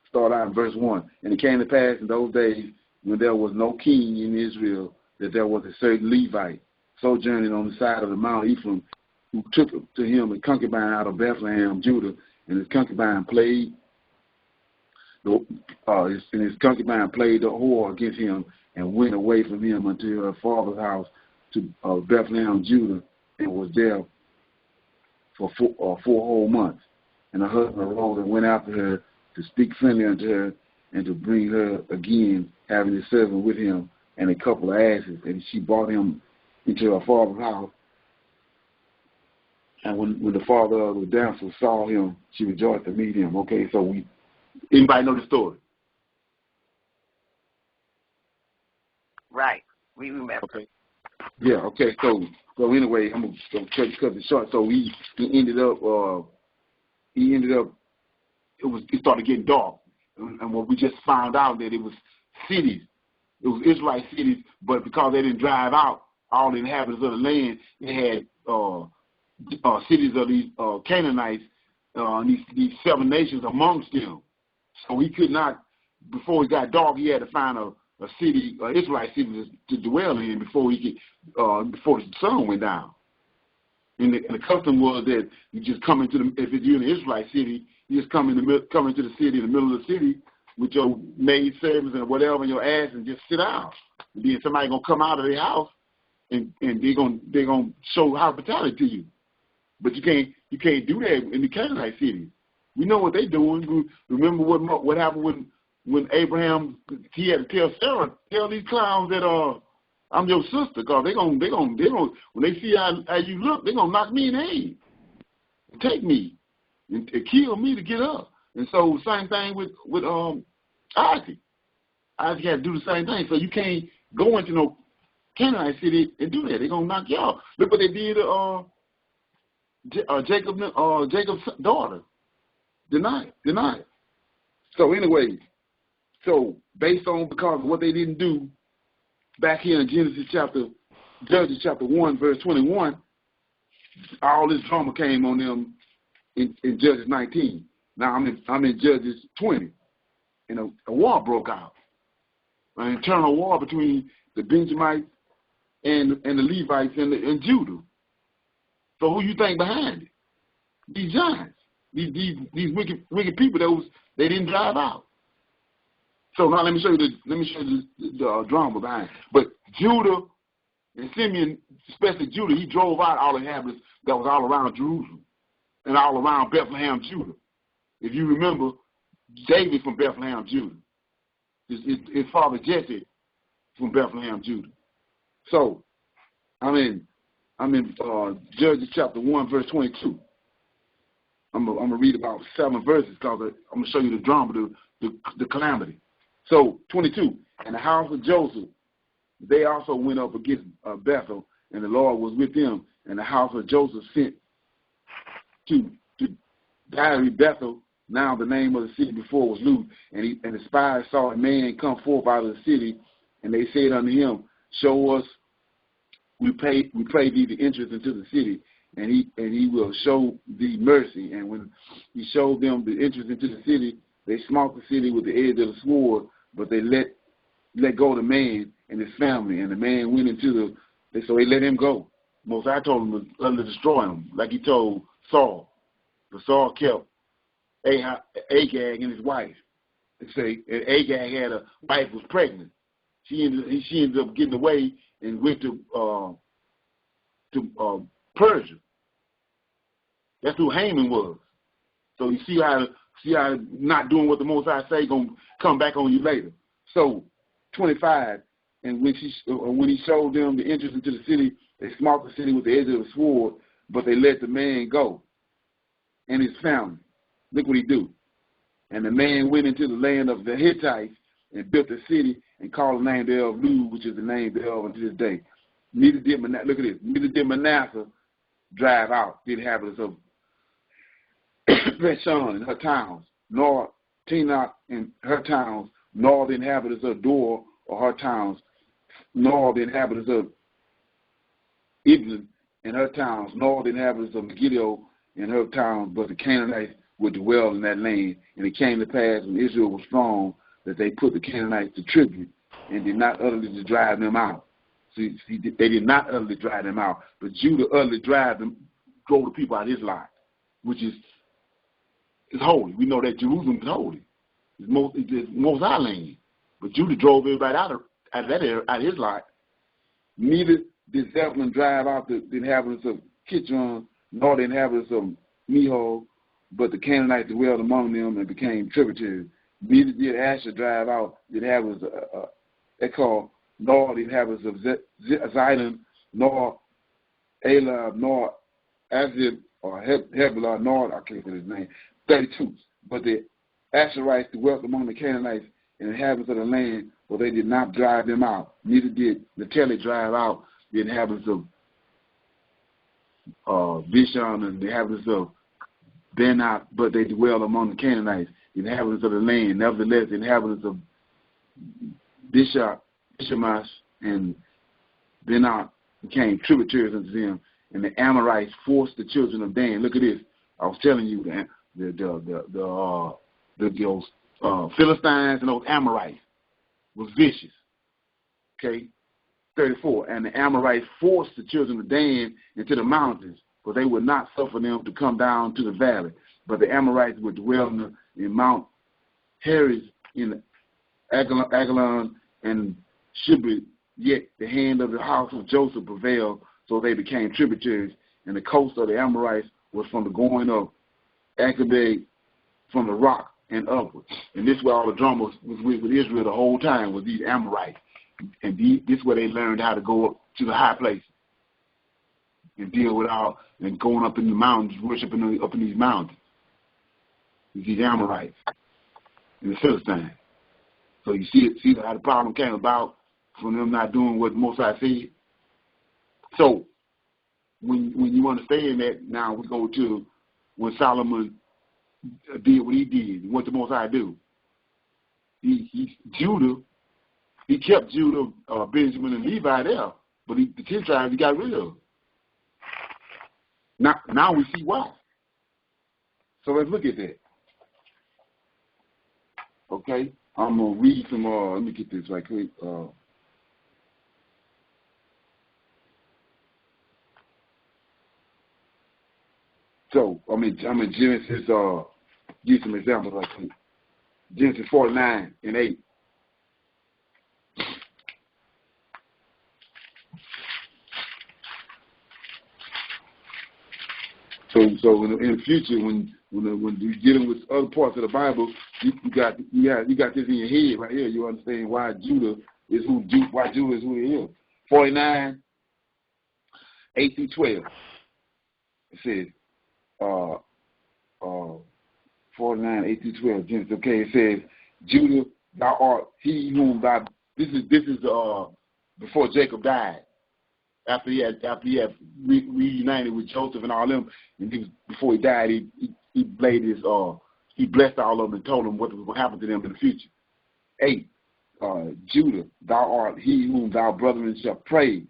start out in verse 1. And it came to pass in those days when there was no king in Israel that there was a certain Levite sojourning on the side of the Mount Ephraim, who took to him a concubine out of Bethlehem, Judah, and his concubine played the whore against him and went away from him unto her father's house to Bethlehem, Judah, and was there for 4 whole months. And her husband arose and went after her to speak friendly unto her and to bring her again, having his servant with him and a couple of asses. And she brought him into her father's house. And when the father of the damsel saw him, she rejoiced to meet him. Okay, so anybody know the story? Right. We remember. Okay. Yeah, okay, so anyway, I'm gonna cut it short. So he ended up it started getting dark. And what we just found out that it was cities. It was Israelite cities, but because they didn't drive out all the inhabitants of the land, they had cities of these Canaanites, these 7 nations amongst them. So he could not, before it got dark, he had to find a city, Israelite city to dwell in before he could, before the sun went down. And the custom was that you just come into if you're in the Israelite city, you just come into the city, in the middle of the city, with your maid servants and whatever in your ass, and just sit down. And then somebody gonna come out of their house, and they're gonna show hospitality to you. But you can't do that in the Canaanite cities. We know what they're doing. Remember what happened when Abraham, he had to tell Sarah, tell these clowns that I'm your sister, because they gonna when they see how you look, they're gonna knock me in the head, and take me, and kill me to get up. And so same thing with Isaac. Isaac had to do the same thing. So you can't go into no Canaanite city and do that. They're gonna knock you out. Look what they did to Jacob's daughter. Denied. So anyway, based on because of what they didn't do back here in Judges chapter 1, verse 21, all this drama came on them in Judges 19. Now I'm in Judges 20, and a war broke out, an internal war between the Benjamites and the Levites and Judah. So who you think behind it? These giants, these wicked people they didn't drive out. So now let me show you the drama behind it. But Judah and Simeon, especially Judah, he drove out all the inhabitants that was all around Jerusalem and all around Bethlehem, Judah. If you remember, David from Bethlehem, Judah. His father Jesse from Bethlehem, Judah. So I'm in Judges chapter 1, verse 22. I'm gonna read about 7 verses because I'm gonna show you the drama, the calamity. So 22, and the house of Joseph They also went up against Bethel, and the Lord was with them. And the house of Joseph sent to Diary Bethel. Now the name of the city before was Luz. And the spies saw a man come forth out of the city, and they said unto him, show us, we pray thee the entrance into the city, and he will show thee mercy. And when he showed them the entrance into the city, they smote the city with the edge of the sword, but they let go of the man and his family. And the man went into so they let him go. Most I told him to destroy him, like he told Saul. But Saul kept Agag and his wife. They say Agag had a wife who was pregnant. She ended up getting away and went to Persia. That's who Haman was. So you see how not doing what the Most High say gonna come back on you later. So 25, and when he showed them the entrance into the city, they smote the city with the edge of the sword, but they let the man go and his family. Look what he do. And the man went into the land of the Hittites and built a city and called the name thereof Luz, which is the name thereof unto this day. Neither did Manasseh drive out the inhabitants of Bethshan and her towns, nor Tinach and her towns, nor the inhabitants of Dor or her towns, nor the inhabitants of Ibn and her towns, nor the inhabitants of Megiddo and her towns, but the Canaanites would dwell in that land. And it came to pass when Israel was strong that they put the Canaanites to tribute and did not utterly drive them out. See, they did not utterly drive them out, but Judah utterly drove the people out of his lot, which is holy. We know that Jerusalem is holy. It's most high land. But Judah drove everybody out of that area, out of his lot. Neither did Zebulun drive out the inhabitants of Kitron, nor the inhabitants of Meho, but the Canaanites dwelled among them and became tributaries. Neither did Asher drive out the inhabitants of Echol, nor the inhabitants of Zidon, nor Elab, nor Azib, or Hebelah, nor, I can't say his name, 32. But the Asherites dwelt among the Canaanites and inhabitants of the land, for they did not drive them out. Neither did Naphtali drive out the inhabitants of Bishon and the inhabitants of Benat, but they dwell among the Canaanites, the inhabitants of the land. Nevertheless, the inhabitants of Bishamash and Benat became tributaries unto them, and the Amorites forced the children of Dan. Look at this. I was telling you those Philistines and those Amorites was vicious. Okay, 34. And the Amorites forced the children of Dan into the mountains, for they would not suffer them to come down to the valley. But the Amorites would dwell in Mount Heres in Agalon and Shibri. Yet the hand of the house of Joseph prevailed, so they became tributaries. And the coast of the Amorites was from the going of Akabeg from the rock and upward. And this is where all the drama was with Israel the whole time, was these Amorites. And this is where they learned how to go up to the high places and deal with and going up in the mountains, worshiping up in these mountains. These Amorites and the Philistines. So you see how the problem came about from them not doing what Moses said. So when you understand that, now we go to when Solomon did what he did. What the Most High do? He kept Judah, Benjamin, and Levi there, but the 10 tribes he got rid of. Now we see why. So let's look at that. Okay, I'm gonna read some. Let me get this right quick. So I'm in Genesis. Give some examples right quick. Genesis 49 and 8. So in the future, when you're dealing with other parts of the Bible, you got this in your head right here. You understand why Judah is who he is. 49, 8 through 12. It says 49, 8 through 12. Genesis. Okay, it says, Judah, thou art he whom thou. This is before Jacob died. After he had reunited with Joseph and all them, and before he died, he blessed all of them and told them what was going to happen to them in the future. 8, Judah, thou art he whom thy brethren shall praise.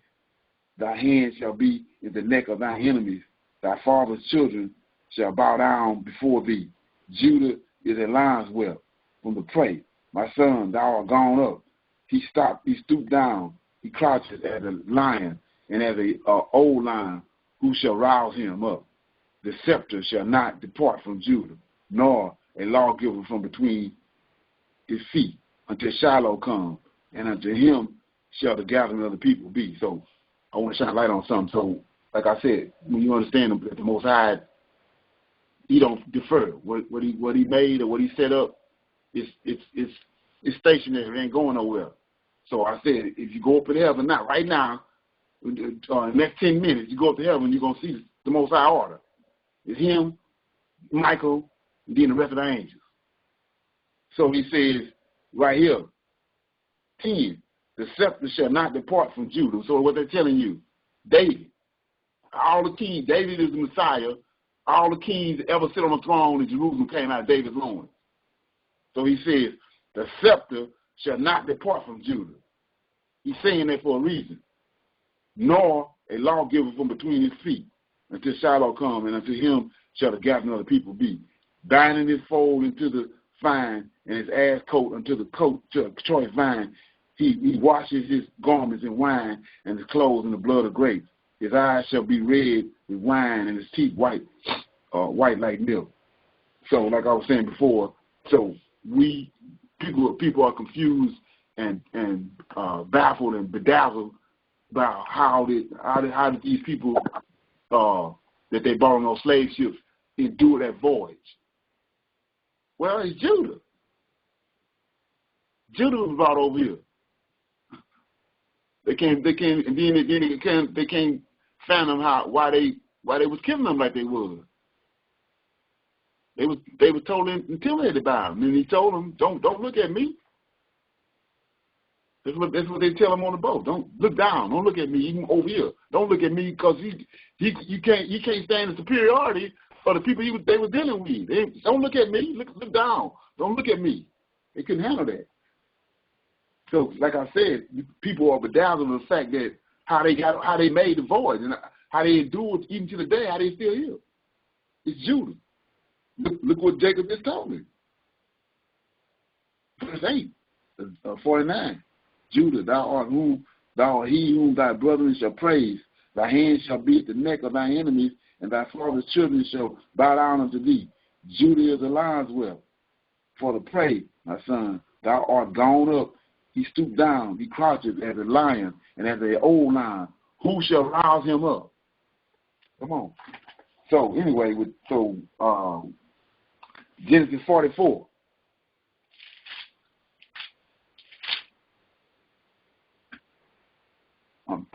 Thy hand shall be in the neck of thy enemies. Thy father's children shall bow down before thee. Judah is a lion's whelp from the prey. My son, thou art gone up. He stooped down. He crouches as a lion, and as a old lion, who shall rouse him up? The scepter shall not depart from Judah, nor a lawgiver from between his feet, until Shiloh come, and unto him shall the gathering of the people be. So I want to shine light on something. So, like I said, when you understand that the Most High, he don't defer. What he made or what he set up, it's stationary. It ain't going nowhere. So I said, if you go up in heaven, not right now, in the next 10 minutes, you go up to heaven, you're going to see the Most High order. It's him, Michael, and then the rest of the angels. So he says right here, 10, the scepter shall not depart from Judah. So what they're telling you, David, all the kings, David is the Messiah. All the kings that ever sit on the throne in Jerusalem came out of David's loins. So he says, the scepter shall not depart from Judah. He's saying that for a reason. Nor a lawgiver from between his feet, until Shiloh come, and unto him shall the gathering of the people be. Binding his foal into the fine, and his ass coat unto the coat to a choice vine. He washes his garments in wine, and his clothes in the blood of grapes. His eyes shall be red with wine, and his teeth white like milk. So, like I was saying before, so people are confused and baffled and bedazzled about how did these people that they bought on those slave ships endure that voyage. Well, it's Judah. Judah was brought over here. They can't fathom why they was killing them like they was. They was totally intimidated by him, and he told them, "Don't look at me." That's what they tell him on the boat. Don't look down. Don't look at me. Even over here, don't look at me because you can't stand the superiority of the people they were dealing with. Don't look at me. Look down. Don't look at me. They couldn't handle that. So, like I said, people are bedazzled with the fact that how they made the voyage and how they endured even to the day, how they still here. It's Judah. Look what Jacob just told me. Verse 8, 49. Judah, thou art he whom thy brethren shall praise. Thy hand shall be at the neck of thy enemies, and thy father's children shall bow down unto thee. Judah is a lion's whelp for the prey, my son. Thou art gone up. He stooped down. He crouches as a lion and as an old lion. Who shall rouse him up? Come on. So anyway, Genesis 44.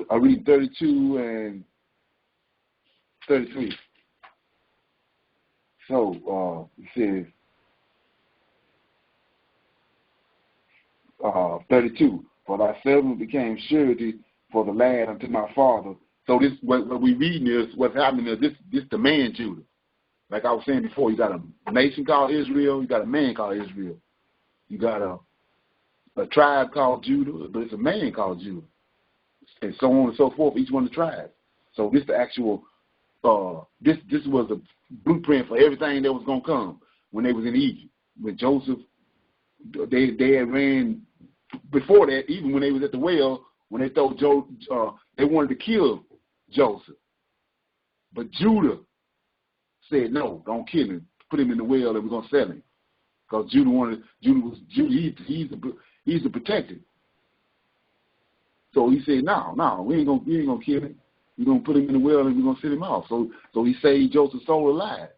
I read 32 and 33. So it says 32. For thy servant became surety for the lad unto my father. So this what we reading is what's happening is this the man Judah. Like I was saying before, you got a nation called Israel, you got a man called Israel. You got a tribe called Judah, but it's a man called Judah. And so on and so forth, each one of the tribes. So this the actual this was a blueprint for everything that was gonna come when they was in Egypt. When Joseph they had ran before that, even when they was at the well, when they thought they wanted to kill Joseph. But Judah said, no, don't kill him. Put him in the well and we're gonna sell him. Because he's the protector. So he said, no, we ain't gonna kill him. We're gonna put him in the well and we're gonna send him off. So he saved Joseph's soul alive.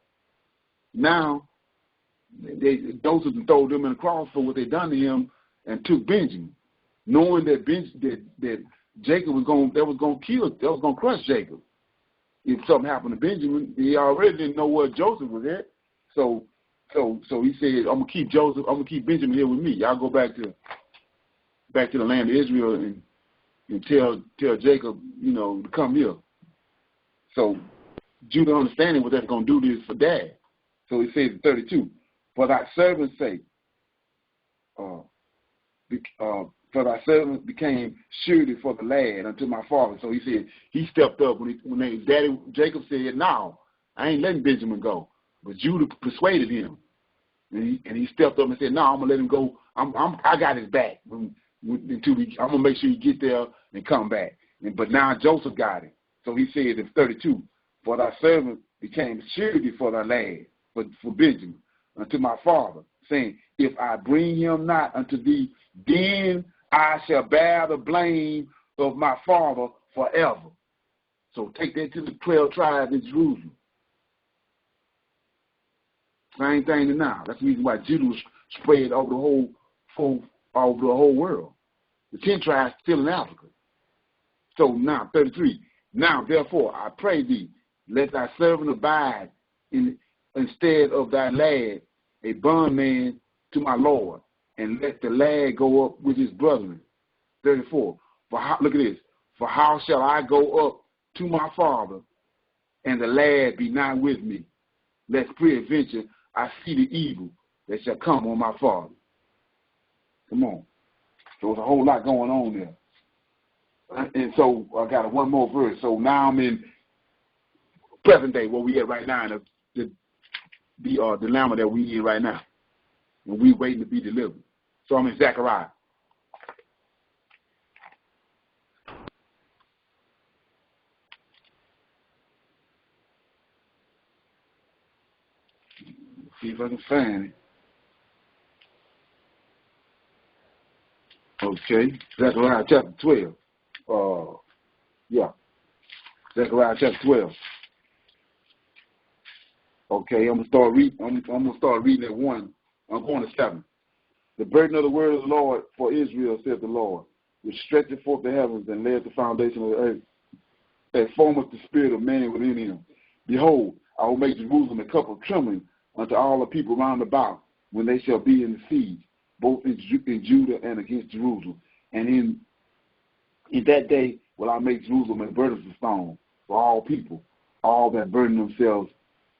Joseph threw them in the cross for what they done to him and took Benjamin, knowing that Jacob was gonna crush Jacob. If something happened to Benjamin, he already didn't know where Joseph was at. So he said, I'm gonna keep Benjamin here with me. Y'all go back to the land of Israel and tell Jacob, to come here. So Judah understanding what that's going to do this for dad. So he says in 32, for thy servant's sake, for thy servant became surety for the lad unto my father. So he said he stepped up when daddy Jacob said, no, I ain't letting Benjamin go. But Judah persuaded him. And he stepped up and said, no, I'm going to let him go. I got his back. I'm going to make sure he get there and come back. But now Joseph got it. So he said in 32, for thy servant became surety for thy lad, for Benjamin, unto my father, saying, if I bring him not unto thee, then I shall bear the blame of my father forever. So take that to the 12 tribes in Jerusalem. Same thing to now. That's the reason why Judah was spread over the whole world. The 10 tribes still in Africa. So now, 33. Now, therefore, I pray thee, let thy servant abide instead of thy lad, a bondman to my Lord, and let the lad go up with his brethren. 34. Look at this. For how shall I go up to my father, and the lad be not with me? Lest peradventure I see the evil that shall come on my father. Come on. So there's a whole lot going on there. And so I got one more verse. So now I'm in present day, where we at right now, the dilemma that we in right now. And we waiting to be delivered. So I'm in Zechariah. See if I can find it. Okay, Zechariah chapter 12. Zechariah chapter 12. Okay, I'm gonna start reading at 1. I'm going to 7. The burden of the word of the Lord for Israel, saith the Lord, which stretcheth forth the heavens and laid the foundation of the earth, that formeth the spirit of man within him. Behold, I will make Jerusalem a cup of trembling unto all the people round about, when they shall be in the siege, both in Judah and against Jerusalem. And in that day will I make Jerusalem a burdensome stone for all people. All that burden themselves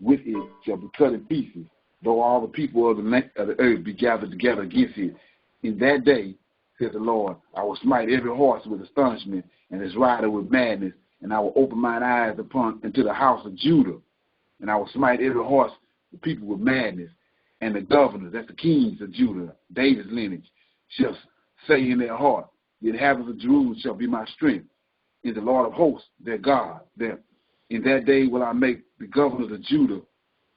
with it shall be cut in pieces, though all the people of the earth be gathered together against it. In that day, says the Lord, I will smite every horse with astonishment, and his rider with madness, and I will open mine eyes into the house of Judah, and I will smite every horse, the people with madness, and the governors, that's the kings of Judah, David's lineage, shall say in their heart, the inhabitants of Jerusalem shall be my strength, and the Lord of hosts, their God. In that day will I make the governors of Judah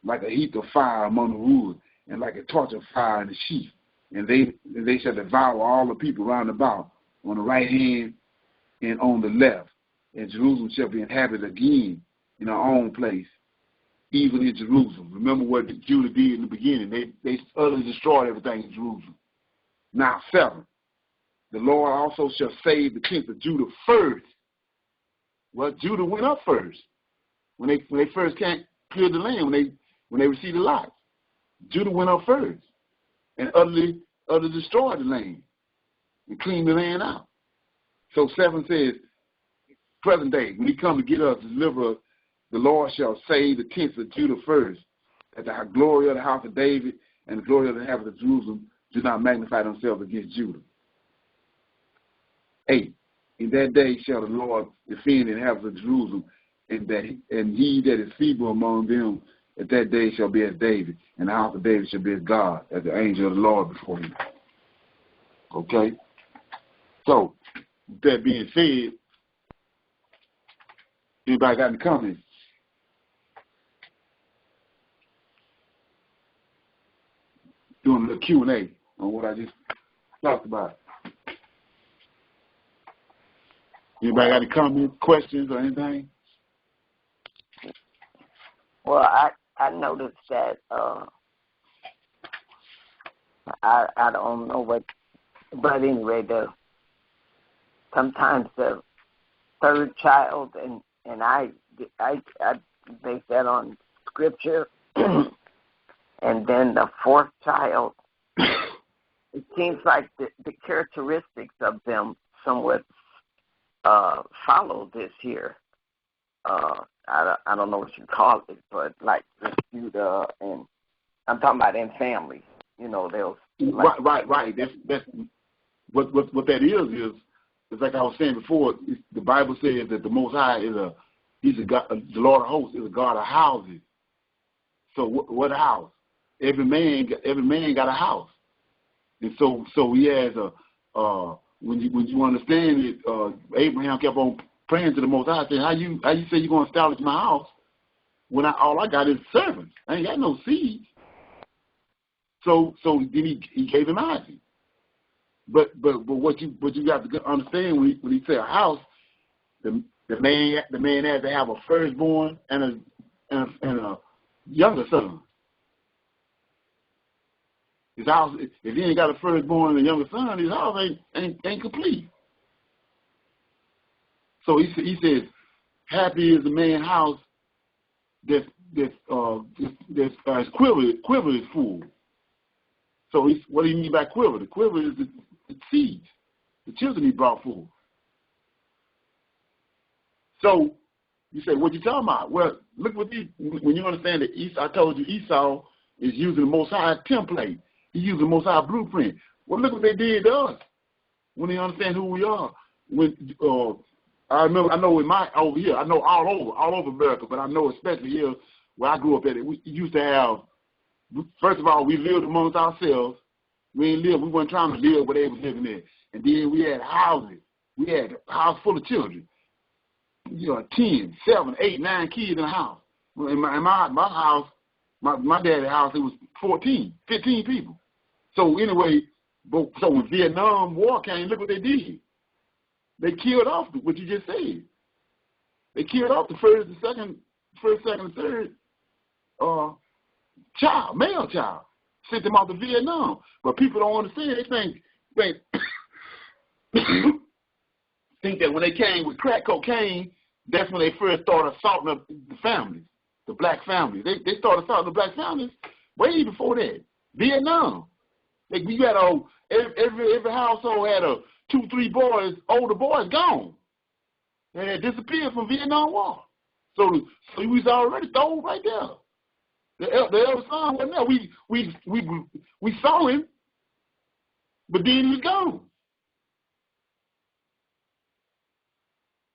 like a heap of fire among the wood, and like a torch of fire in the sheaf. And they shall devour all the people round about, on the right hand and on the left. And Jerusalem shall be inhabited again in her own place, even in Jerusalem. Remember what Judah did in the beginning. They utterly destroyed everything in Jerusalem. Now 7. The Lord also shall save the tents of Judah first. Well, Judah went up first. When they first cleared the land, when they received the lots. Judah went up first and utterly destroyed the land and cleaned the land out. So 7 says, present day, when he come to get us, deliver us, the Lord shall save the tents of Judah first, that the glory of the house of David and the glory of the inhabitants of Jerusalem do not magnify themselves against Judah. 8. In that day shall the Lord defend the inhabitants of Jerusalem, and he that is feeble among them at that day shall be as David, and the house of David shall be as God, as the angel of the Lord before him. Okay? So, with that being said, anybody got any comments? Doing a little Q&A on what I just talked about. Anybody got any comments, questions, or anything? Well, I noticed that I don't know what, but anyway, sometimes the third child, and I base that on scripture, and then the fourth child, it seems like the characteristics of them somewhat follow this here. I don't know what you call it, but like dispute, and I'm talking about in families. They'll like, right. That's what that is like I was saying before. The Bible says that the Most High he's a God. The Lord of hosts is a God of houses. So what house? Every man got a house, and so he has when you understand it, Abraham kept on praying to the Most High, saying, how you say you're going to establish my house when all I got is servants? I ain't got no seeds. So then he gave him Isaac. But what you got to understand when he say a house, the man has to have a firstborn and a younger son. His house, if he ain't got a firstborn and a younger son, his house ain't complete. So he says, happy is the man's house that's quiver is full. So what do you mean by quiver? The quiver is the seeds, the children he brought forth. So you say, what you talking about? Well, look what when you understand that I told you Esau is using the Most High template. He used the Most High blueprint. Well, look what they did to us when they understand who we are. When I know over here, I know all over America, but I know especially here where I grew up at it, we used to have, first of all, we lived amongst ourselves. We weren't trying to live where they was living in. And then we had houses. We had a house full of children. 10, 7, 8, 9 kids in a house. In my house, my dad's house, it was 14, 15 people. So anyway, so when Vietnam War came, look what they did. They killed off what you just said. They killed off the first, second, and third male child. Sent them off to Vietnam. But people don't understand. They think that when they came with crack cocaine, that's when they first started assaulting the families, the black families. They started assaulting the black families way before that. Vietnam. You had every household had 2, 3 boys, older boys gone. They had disappeared from Vietnam War. So he was already thrown right there. The elder son wasn't there. We saw him, but then he was gone.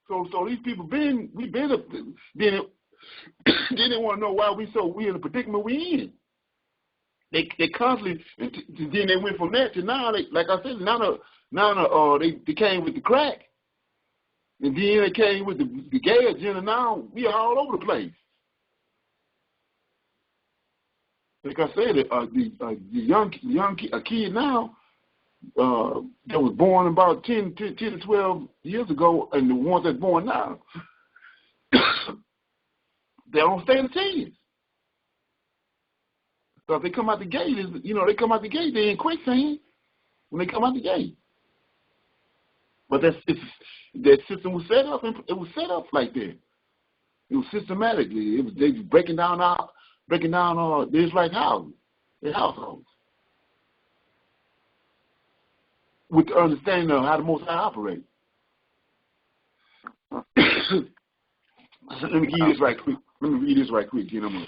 So these people we been up. Then they want to know why we in the predicament we in. They constantly, and then they went from that to now. Like I said, now they came with the crack, and then they came with the gay agenda. Now we are all over the place. Like I said, a kid now that was born about 10 to 12 years ago, and the ones that's born now, they don't stand a chance. So if they come out the gate, they in quicksand when they come out the gate. But that system was set up, and it was set up like that. It was systematically. They was breaking down the Israelite houses, their households, with the understanding of how the Most High operates. Let me give you this right quick. Let me read this right quick. I'm going to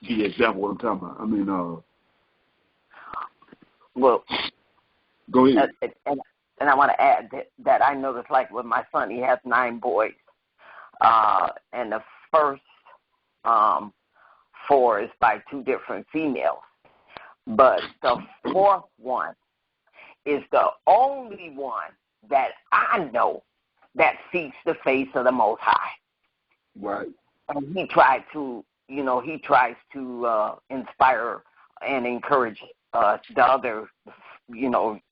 give you an example of what I'm talking about. I mean, well, go ahead. And I want to add that I noticed, like with my son, he has 9 boys. And the first 4 is by 2 different females. But the 4th one is the only one that I know that seeks the face of the Most High. Right. And he tries to inspire and encourage the other,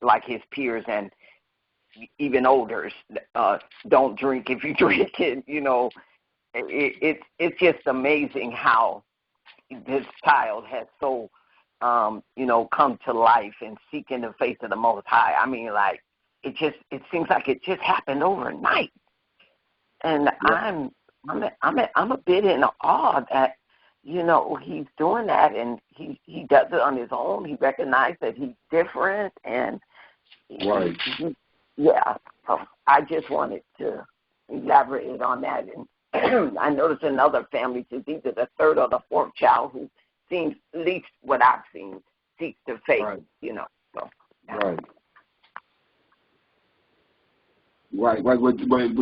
like his peers and even elders, don't drink if you drink it. It's just amazing how this child has so, come to life and seeking the face of the Most High. I mean, like, it seems like it just happened overnight. And yeah. I'm a bit in awe that, he's doing that, and he does it on his own. He recognizes that he's different, and right. Yeah, So I just wanted to elaborate on that. And I noticed in other families, it's either the third or the fourth child who seems, at least what I've seen, seeks to faith, Right. you know. So, yeah. Right. Right. But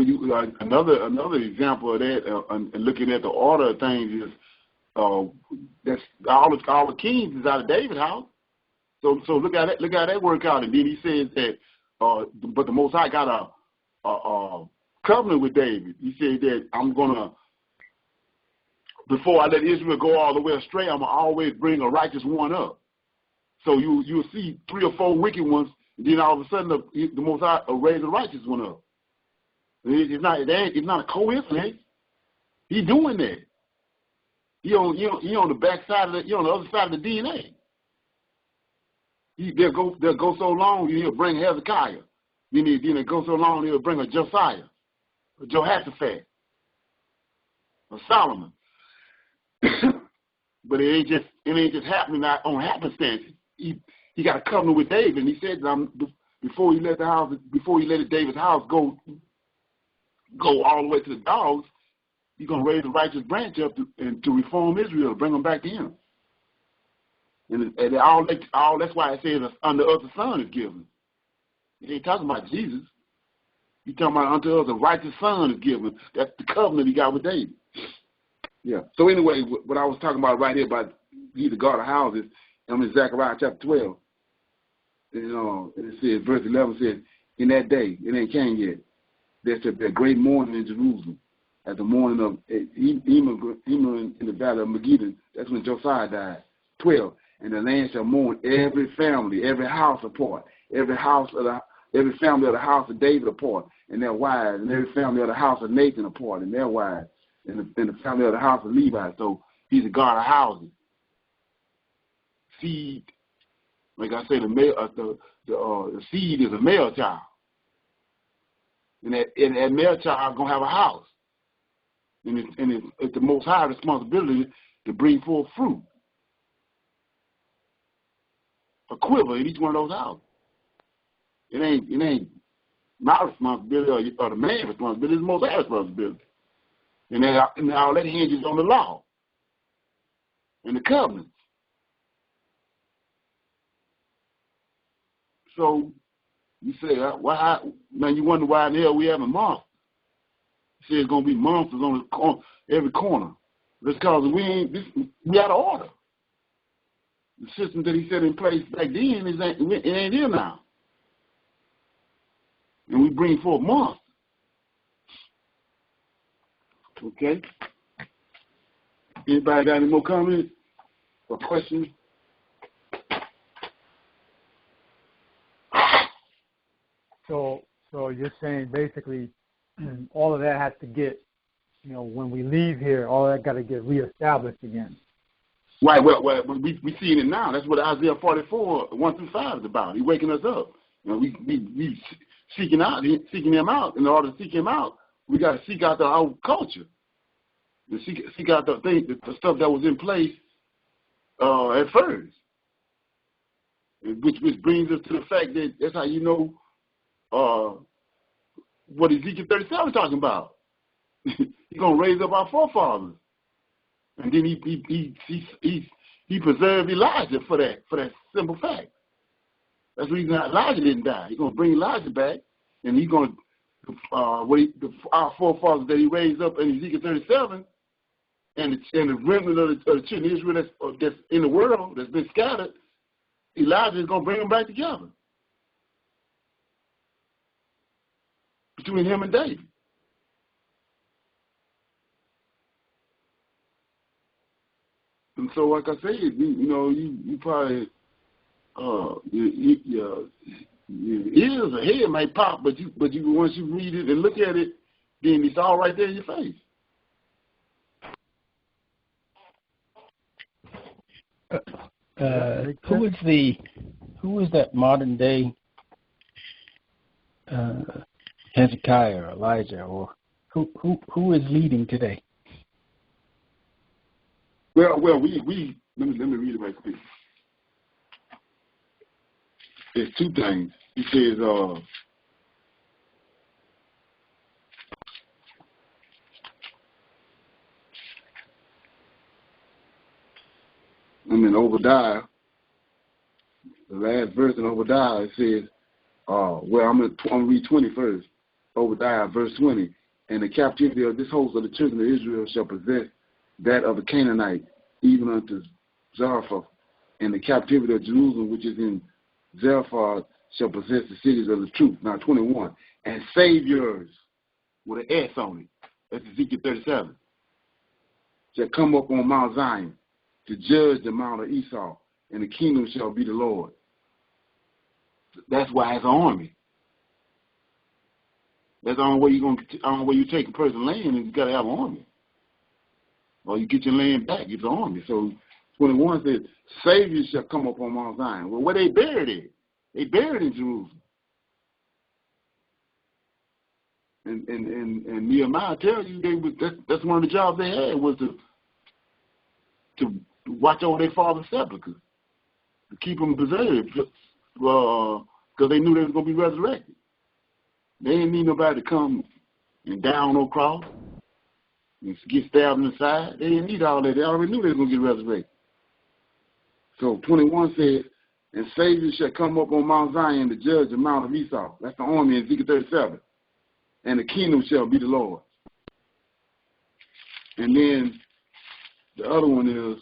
you, another example of that, and looking at the order of things is, that's all the kings is out of David's house. So look at that work out. And then he says that, but the Most High got a covenant with David. He said that I'm gonna, before I let Israel go all the way astray, I'm gonna always bring a righteous one up. So you'll see 3 or 4 wicked ones, and then all of a sudden the Most High raise a righteous one up. It's not a coincidence. He's doing that. He on the back side of he on the other side of the DNA. They'll go so long, he'll bring Hezekiah. Then it goes so long, he'll bring a Josiah, a Jehoshaphat, a Solomon. But it ain't just happening on happenstance. He got a covenant with David, and he said that before he let David's house go all the way to the dogs, he's gonna raise a righteous branch up to reform Israel, bring them back to him. And all that's why it says unto us a son is given. He ain't talking about Jesus. He's talking about unto us a righteous son is given. That's the covenant he got with David. Yeah. So anyway, what I was talking about right here about he's the God of houses, I'm in Zechariah chapter 12. And it says, verse 11 says, in that day, it ain't came yet, there shall be a great mourning in Jerusalem at the morning of Emer in the valley of Megiddo. That's when Josiah died. 12. And the land shall mourn every family, every house apart, every family of the house of David apart, and their wives, and every family of the house of Nathan apart, and their wives, and the family of the house of Levi. So he's a God of houses. Seed, like I say, the seed is a male child, and that male child gonna have a house, and it's the Most High responsibility to bring forth fruit, a quiver in each one of those houses. It ain't my responsibility or the man's responsibility. It's the Most High responsibility, and all that hinges on the law and the covenants. So you say, why? Now you wonder why in the hell we having monsters. You say it's gonna be monsters on every corner. That's because we out of order. The system that he set in place back then it ain't here now, and we bring forth monsters. Okay. Anybody got any more comments or questions? So you're saying basically all of that has to get, when we leave here, all that got to get reestablished again. Right. Well, we seeing it now. That's what Isaiah 44, 1-5 is about. He's waking us up. We seeking him out. In order to seek him out, we got to seek out our culture. To seek out the stuff that was in place at first. Which brings us to the fact that that's how you know what Ezekiel 37 is talking about. He's gonna raise up our forefathers, and then he preserved Elijah for that simple fact. That's the reason Elijah didn't die. He's gonna bring Elijah back, and he's gonna our forefathers that he raised up in Ezekiel 37, and the remnant of the children of Israel that's in the world that's been scattered. Elijah is gonna bring them back together. Between him and David. And so, like I said, you probably your ears or head might pop, but once you read it and look at it, then it's all right there in your face. Who is that modern day Hezekiah or Elijah, or who is leading today? Well, we let me read it right quick. There's two things. He says, I'm in Obadiah, the last verse in Obadiah, it says, well, I'm going to read 20 first. Obadiah, verse 20. And the captivity of this host of the children of Israel shall possess that of the Canaanite, even unto Zarephath. And the captivity of Jerusalem, which is in Zarephath, shall possess the cities of the truth. Now, 21. And saviors, with an S on it, that's Ezekiel 37, shall come up on Mount Zion to judge the mount of Esau, and the kingdom shall be the Lord. That's why it's an army. That's the only way you take a person's land is you got to have an army. Or you get your land back, it's an army. So 21 says, saviors shall come up on Mount Zion. Well, where they buried it? They buried in Jerusalem. And Nehemiah tells you that's one of the jobs they had was to watch over their father's sepulchres, to keep them preserved, because they knew they was going to be resurrected. They didn't need nobody to come and die on no cross and get stabbed in the side. They didn't need all that. They already knew they were going to get resurrected. So 21 says, and saviors shall come up on Mount Zion to judge the mount of Esau. That's the army in Ezekiel 37. And the kingdom shall be the Lord. And then the other one is,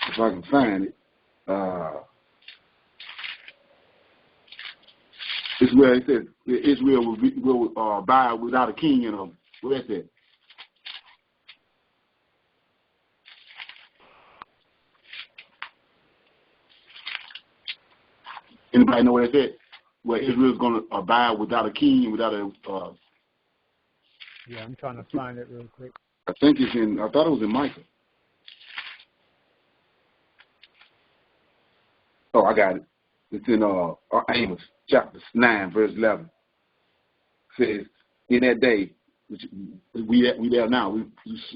if I can find it, it's where it says Israel will abide without a king in them. Where is that? Anybody know where it's at? Where Israel's going to abide without a king, without a... yeah, I'm trying to find it real quick. I think it's in... I thought it was in Micah. Oh, I got it. It's in Amos, chapter 9, verse 11. It says, in that day, which we there now,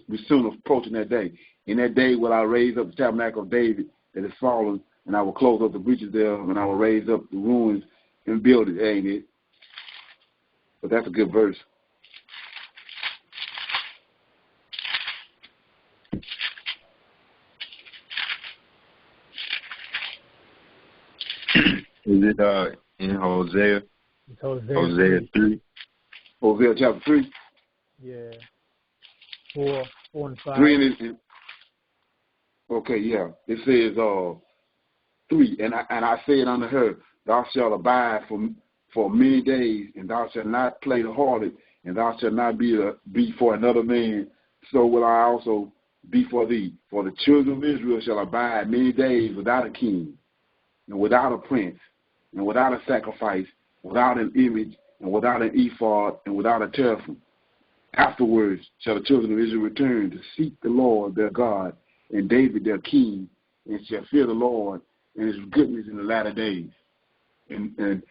we soon approaching that day. In that day will I raise up the tabernacle of David that is fallen, and I will close up the breaches thereof, and I will raise up the ruins and build it. Ain't it? But that's a good verse. Is it in Hosea? It's Hosea 3. Hosea chapter 3? Yeah. 4 and 5. 3 and okay, yeah. It says 3. And I said unto her, thou shalt abide for many days, and thou shalt not play the harlot, and thou shalt not be for another man. So will I also be for thee. For the children of Israel shall abide many days without a king, and without a prince, and without a sacrifice, without an image, and without an ephod, and without a teraphim. Afterwards shall the children of Israel return to seek the Lord their God, and David their king, and shall fear the Lord and his goodness in the latter days. And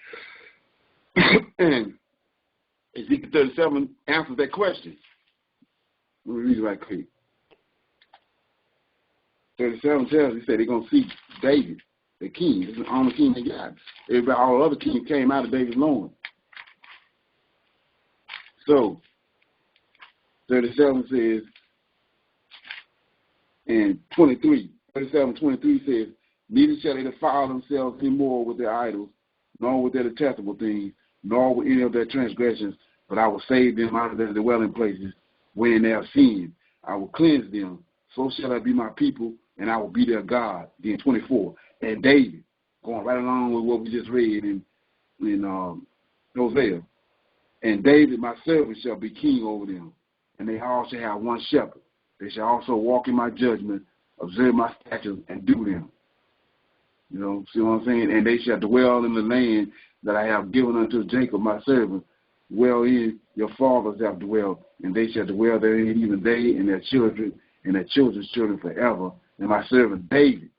Ezekiel 37 answers that question. Let me read it right quick. 37 tells, he said they're going to seek David, the king. This is the only king they got. Everybody, all the other kings came out of David's loin. So, 37 says, and 37:23 says, neither shall they defile themselves anymore with their idols, nor with their detestable things, nor with any of their transgressions, but I will save them out of their dwelling places when they have sinned. I will cleanse them. So shall I be my people, and I will be their God. Then 24. And David, going right along with what we just read in Hosea, and David, my servant, shall be king over them, and they all shall have one shepherd. They shall also walk in my judgment, observe my statutes, and do them. You know, see what I'm saying? And they shall dwell in the land that I have given unto Jacob, my servant, wherein your fathers have dwelt, and they shall dwell therein, even they and their children and their children's children forever. And my servant David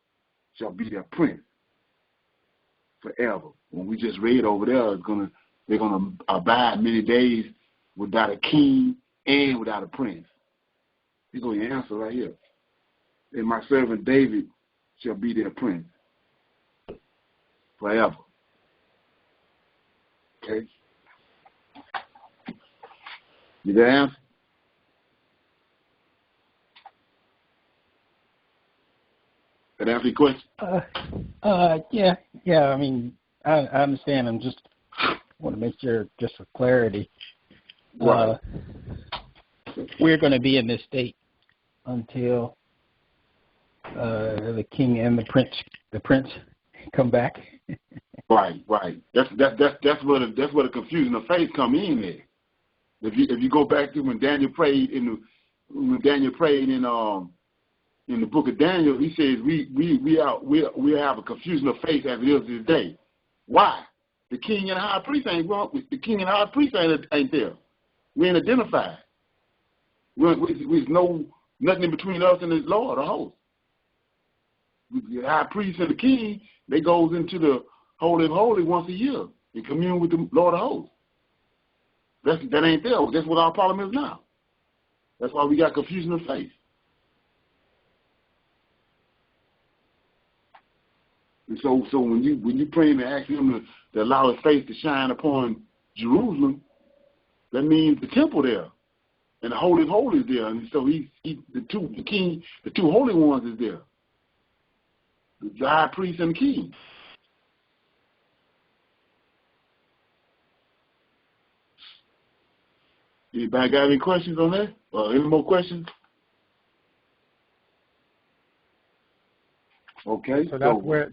shall be their prince forever. When we just read over there, they're gonna abide many days without a king and without a prince. He's going to answer right here. And my servant David shall be their prince forever. Okay? Did that answer? That answer your question? Yeah. I mean, I understand. I'm just want to make sure, just for clarity, Right. We're going to be in this state until the king and the prince come back. Right. That's where the confusion of faith come in there. If you go back to when Daniel prayed in the book of Daniel, he says we have a confusion of faith as it is this day. Why? The king and the high priest ain't there. We ain't identified. There's nothing in between us and the Lord, the host. The high priest and the king, they goes into the Holy of Holies once a year and commune with the Lord of hosts. That ain't there. That's what our problem is now. That's why we got confusion of faith. And so when you pray and ask him to allow his face to shine upon Jerusalem, that means the temple there and the Holy of Holies there. And so the two holy ones is there. The high priest and the king. Anybody got any questions on that? Any more questions? Okay. So that's where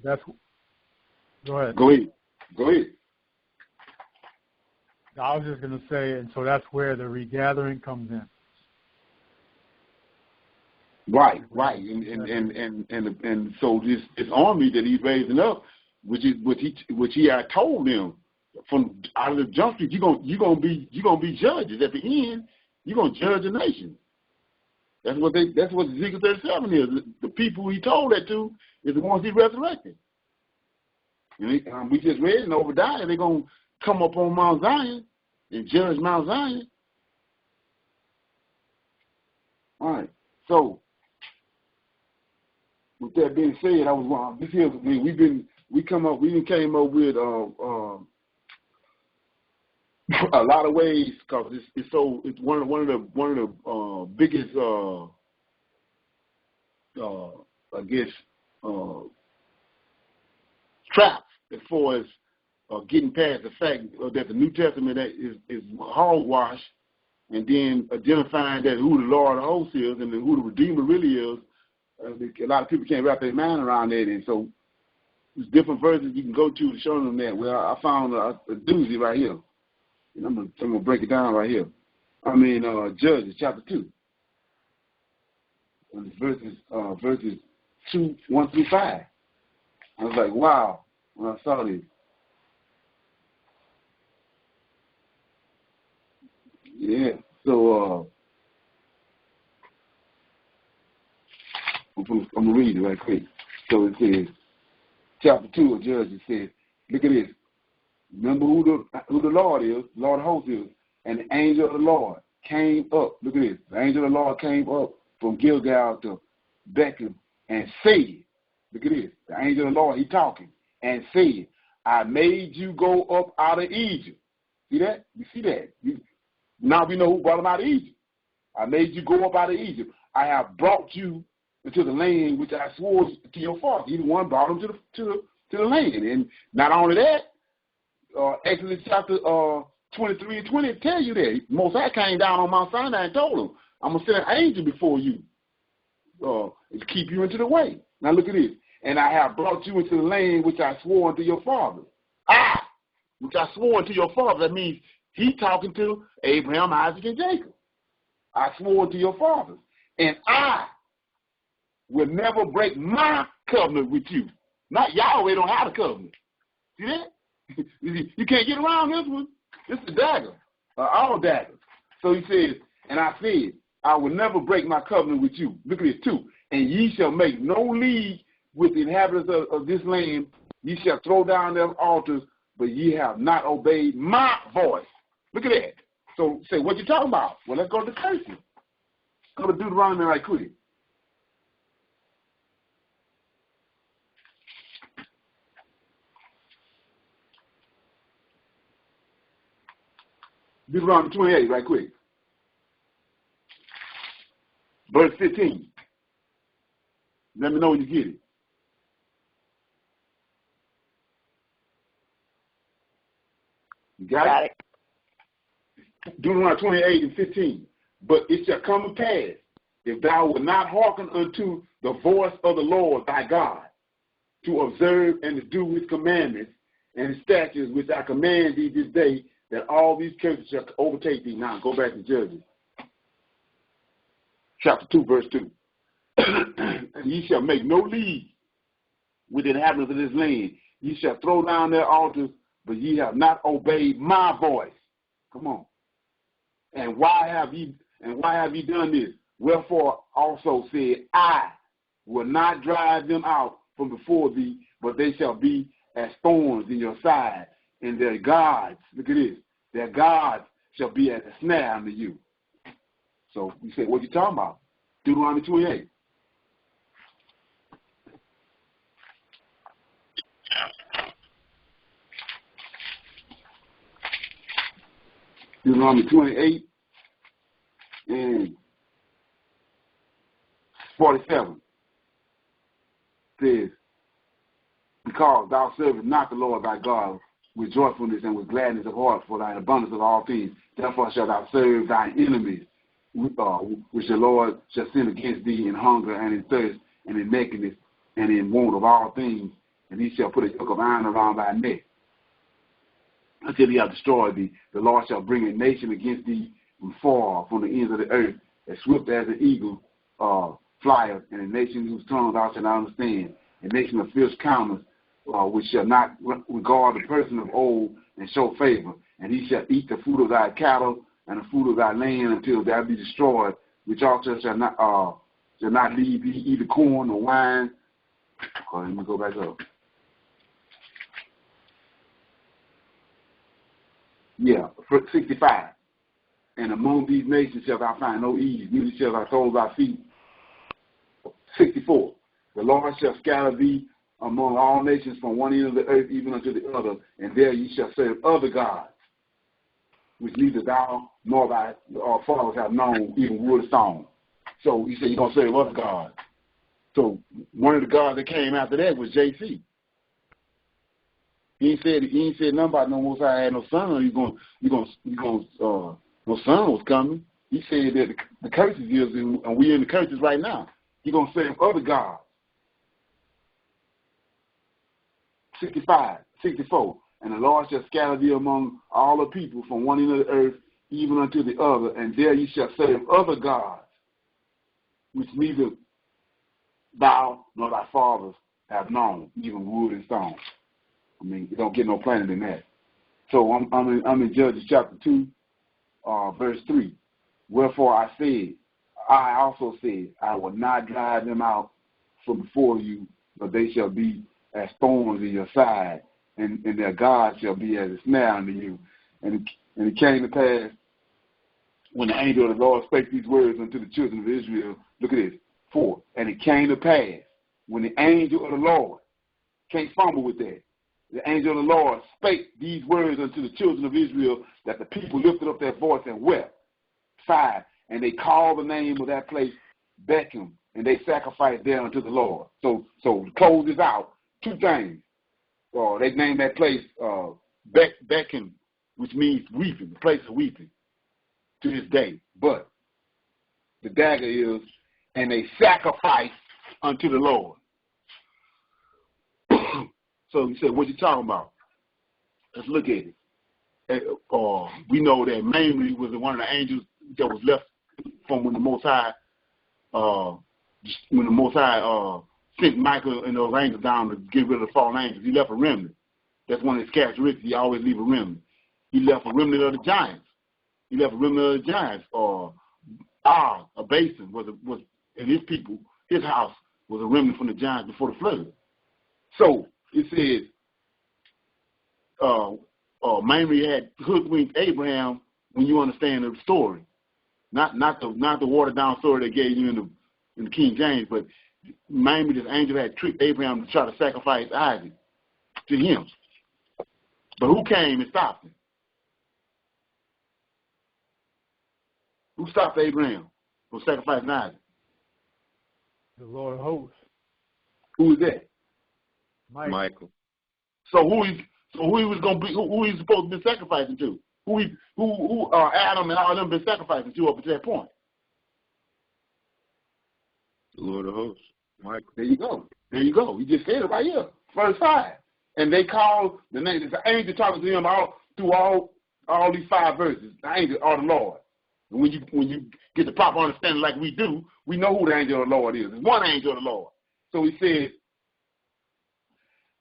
go ahead. Go ahead. I was just going to say, and so that's where the regathering comes in. Right, and so this army that he's raising up, which he had told them from out of the jump street, you're gonna be judges at the end. You're gonna judge the nation. That's what Ezekiel 37 is. The people he told that to is the ones he resurrected. And we just read in Obadiah, they're gonna come up on Mount Zion and judge Mount Zion. All right, so. With that being said, we came up with a lot of ways because it's one of the biggest traps as far as getting past the fact that the New Testament is hogwash, and then identifying that who the Lord of hosts is and who the Redeemer really is. A lot of people can't wrap their mind around that, and so there's different verses you can go to show them that. Well, I found a doozy right here, and I'm gonna break it down right here. Judges chapter 2, and verses 1 through 5. I was like, wow, when I saw this. Yeah, so I'm going to read it right quick. So it says, chapter 2 of Judges says, look at this. Remember who the Lord is, Lord of hosts is, and the angel of the Lord came up. Look at this. The angel of the Lord came up from Gilgal to Bethel and said, look at this. The angel of the Lord, he talking, and said, I made you go up out of Egypt. See that? You see that? Now we know who brought him out of Egypt. I made you go up out of Egypt. I have brought you into the land which I swore to your father. He the one brought him to the land. And not only that, Exodus chapter 23 and 20 tell you that. Most High came down on Mount Sinai and told him, I'm going to send an angel before you to keep you into the way. Now look at this. And I have brought you into the land which I swore unto your father. Which I swore unto your father. That means he talking to Abraham, Isaac, and Jacob. I swore unto your fathers. And I will never break my covenant with you. Not Yahweh don't have a covenant. See that? You can't get around this one. This is a dagger. All daggers. So he says, and I said, I will never break my covenant with you. Look at this too. And ye shall make no league with the inhabitants of this land. Ye shall throw down their altars, but ye have not obeyed my voice. Look at that. So say, what you talking about? Well, let's go to the curses. Go to Deuteronomy right quick. Deuteronomy 28, right quick. Verse 15. Let me know when you get it. You got it? Deuteronomy 28:15. But it shall come to pass, if thou wilt not hearken unto the voice of the Lord thy God, to observe and to do his commandments and his statutes which I command thee this day, that all these curses shall overtake thee. Now go back to Judges. Chapter 2, verse 2. And ye shall make no league with the inhabitants of this land. Ye shall throw down their altars, but ye have not obeyed my voice. Come on. And why have ye done this? Wherefore also said, I will not drive them out from before thee, but they shall be as thorns in your side, and their gods, look at this, their gods shall be as a snare unto you. So you say, what you talking about? Deuteronomy 28. Deuteronomy 28 and 47 says, because thou servest not the Lord thy God with joyfulness and with gladness of heart for thine abundance of all things, therefore shalt thou serve thine enemies, which the Lord shall send against thee in hunger and in thirst and in nakedness and in want of all things, and he shall put a yoke of iron around thy neck until he have destroyed thee. The Lord shall bring a nation against thee from far, from the ends of the earth, as swift as an eagle flieth, and a nation whose tongue thou shalt not understand, a nation of fierce counters, which shall not regard the person of old and show favor. And he shall eat the fruit of thy cattle and the fruit of thy land until thou be destroyed, which also shall not leave thee either corn or wine. Let me go back up. Yeah, 65. And among these nations shall thou find no ease, neither shall thou hold thy feet. 64. The Lord shall scatter thee among all nations from one end of the earth even unto the other, and there ye shall serve other gods, which neither thou nor thy fathers have known, even wood or stone. So he said you're going to serve other gods. So one of the gods that came after that was JC. He ain't said nothing about no Most High had no son. No son was coming. He said that the curses is, and we're in the curses right now. He's going to serve other gods. 65, 64. And the Lord shall scatter thee among all the people from one end of the earth even unto the other, and there ye shall serve other gods, which neither thou nor thy fathers have known, even wood and stone. I mean, you don't get no plainer than that. So I'm in Judges chapter 2, verse 3. Wherefore I also said, I will not drive them out from before you, but they shall be as thorns in your side, and their God shall be as a snare unto you. And it came to pass, when the angel of the Lord spake these words unto the children of Israel, look at this, 4. And it came to pass, when the angel of the Lord, can't fumble with that, the angel of the Lord spake these words unto the children of Israel, that the people lifted up their voice and wept. 5. And they called the name of that place Bechem, and they sacrificed there unto the Lord. So to close this out, 2 things. They named that place Bechem, which means weeping, the place of weeping, to this day. But the dagger is, and they sacrifice unto the Lord. So he said, what you talking about? Let's look at it. We know that Mamre was one of the angels that was left from when the Most High sent Michael and those angels down to get rid of the fallen angels. He left a remnant. That's one of his characteristics. He always leave a remnant. He left a remnant of the giants. A basin was and his people, his house was a remnant from the giants before the flood. So it says, Mamre had hoodwinked Abraham when you understand the story, not the watered down story they gave you in the King James, but Mamre, this angel, had tricked Abraham to try to sacrifice Isaac to him. But who came and stopped him? Who stopped Abraham from sacrificing Isaac? The Lord of hosts. Who is that? Michael. So So who he was going to be? Who he was supposed to be sacrificing to? Who Adam and all of them been sacrificing to up to that point? The Lord of hosts. Michael. There you go. There you go. He just said it right here, verse 5. And they called the name. The angel talking to him through all these 5 verses. The angel or the Lord. And when you get the proper understanding like we do, we know who the angel of the Lord is. It's one angel of the Lord. So he said,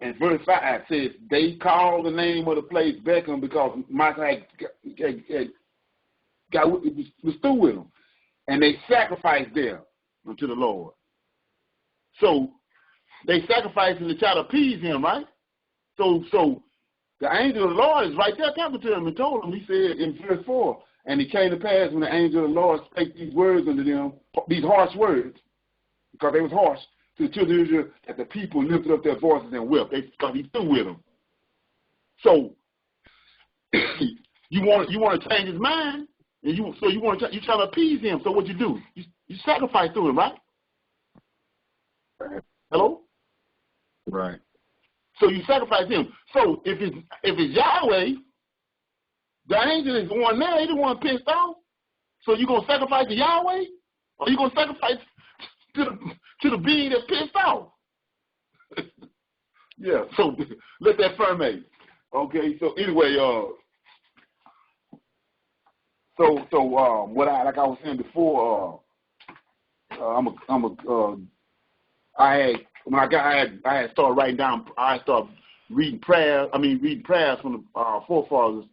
and verse 5 says, they called the name of the place Beckham because Michael was through with them. And they sacrificed there unto the Lord. So they sacrificed him to try to appease him, right? So the angel of the Lord is right there talking to him and told him, he said in verse 4, and it came to pass when the angel of the Lord spake these words unto them, these harsh words, because they was harsh, to the children of Israel, that the people lifted up their voices and wept, because he threw with them. So you want to change his mind, and you trying to appease him. So what you do? You sacrifice to him, right? Hello? Right. So you sacrifice him. So if it's Yahweh, the angel is the one there, he the one pissed off. So you gonna sacrifice to Yahweh, or you gonna sacrifice to the being that's pissed off? Yeah. So let that ferment. Okay. So anyway, what like I was saying before, I had started writing down. I started reading prayers. Reading prayers from the forefathers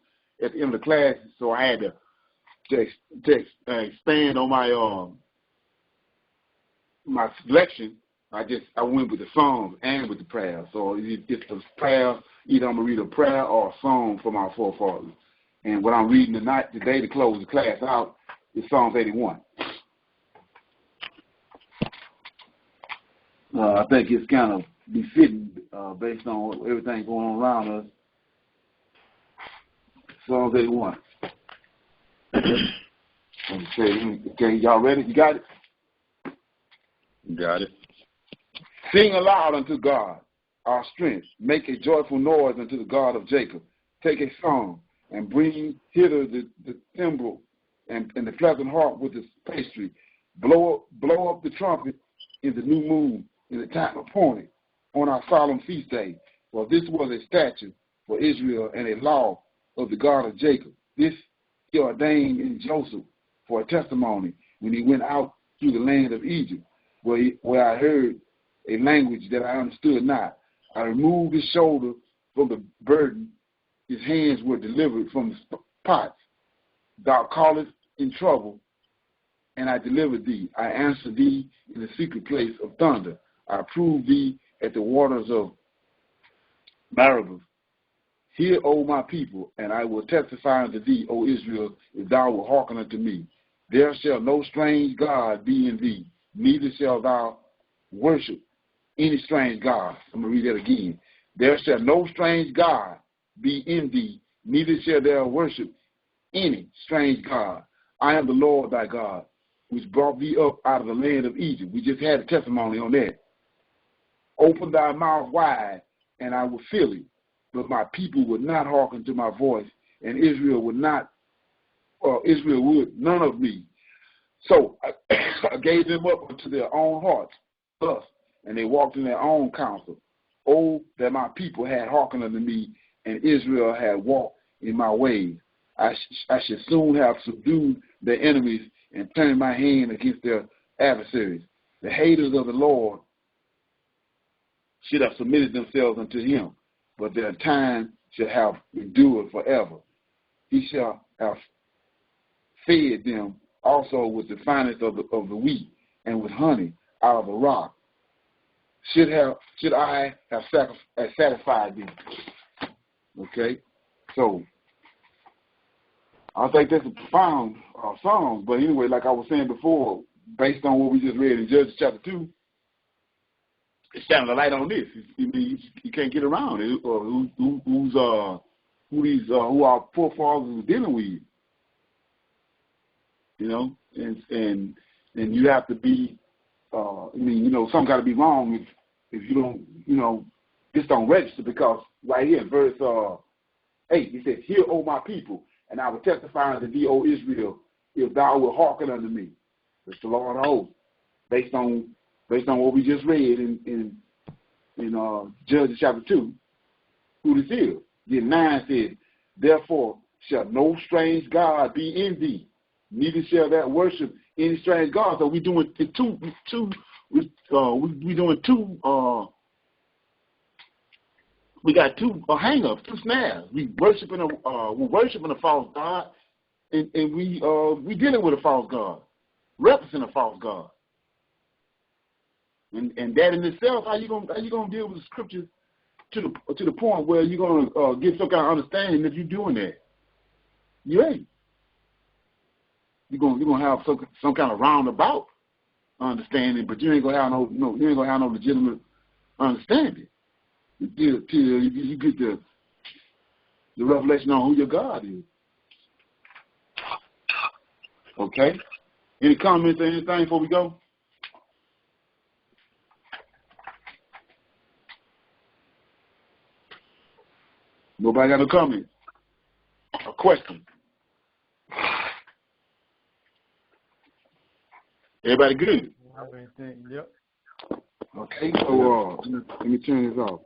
at the end of the class. So I had to expand on my selection. I went with the songs and with the prayer. So it's a prayer. Either I'm gonna read a prayer or a song from our forefathers. And what I'm reading today to close the class out is Psalms 81. I think it's kind of befitting based on everything going on around us. Psalms 81. Okay, y'all ready? You got it? Got it. Sing aloud unto God, our strength. Make a joyful noise unto the God of Jacob. Take a song and bring hither the timbrel and the pleasant harp with its pastry. Blow up the trumpet in the new moon, in the time appointed, on our solemn feast day. For this was a statute for Israel and a law of the God of Jacob. This he ordained in Joseph for a testimony when he went out through the land of Egypt, where I heard a language that I understood not. I removed his shoulder from the burden. His hands were delivered from the pots. Thou callest in trouble, and I delivered thee. I answered thee in the secret place of thunder. I proved thee at the waters of Meribah. Hear, O my people, and I will testify unto thee, O Israel, if thou wilt hearken unto me. There shall no strange God be in thee, neither shalt thou worship any strange God. I'm going to read that again. There shall no strange God be in thee, neither shall thou worship any strange God. I am the Lord thy God, which brought thee up out of the land of Egypt. We just had a testimony on that. Open thy mouth wide, and I will fill it. But my people would not hearken to my voice, and Israel would none of me. So I gave them up unto their own hearts, thus, and they walked in their own counsel. Oh, that my people had hearkened unto me, and Israel had walked in my ways. I should soon have subdued their enemies and turned my hand against their adversaries. The haters of the Lord should have submitted themselves unto him, but their time shall have endured forever. He shall have fed them also with the finest of the wheat and with honey out of the rock. Should I have satisfied them? Okay, so I think that's a profound song. But anyway, like I was saying before, based on what we just read in Judges chapter 2, it's shining a light on this. You can't get around it. Who our forefathers were dealing with. You know, and you have to be. Something got to be wrong if you don't, this don't register because right here in verse 8, he says, "Hear, O my people, and I will testify unto thee, O Israel, if thou wilt hearken unto me." It's the Lord of hosts, based on what we just read in Judges chapter 2, who this is. Then 9 says, "Therefore shall no strange God be in thee, neither shall that worship any strange God." So we doing we got two hang-ups, two snares. We're worshiping a false God, and we dealing with a false God, representing a false God. And that in itself, how you gonna deal with the scriptures to the point where you're gonna get some kind of understanding if you're doing that? You ain't. You're gonna have some kind of roundabout understanding, but you ain't gonna have no legitimate understanding until you get the revelation on who your God is. Okay. Any comments or anything before we go? Nobody got no comment? A question? Everybody good? Yep. Okay, so let me turn this off.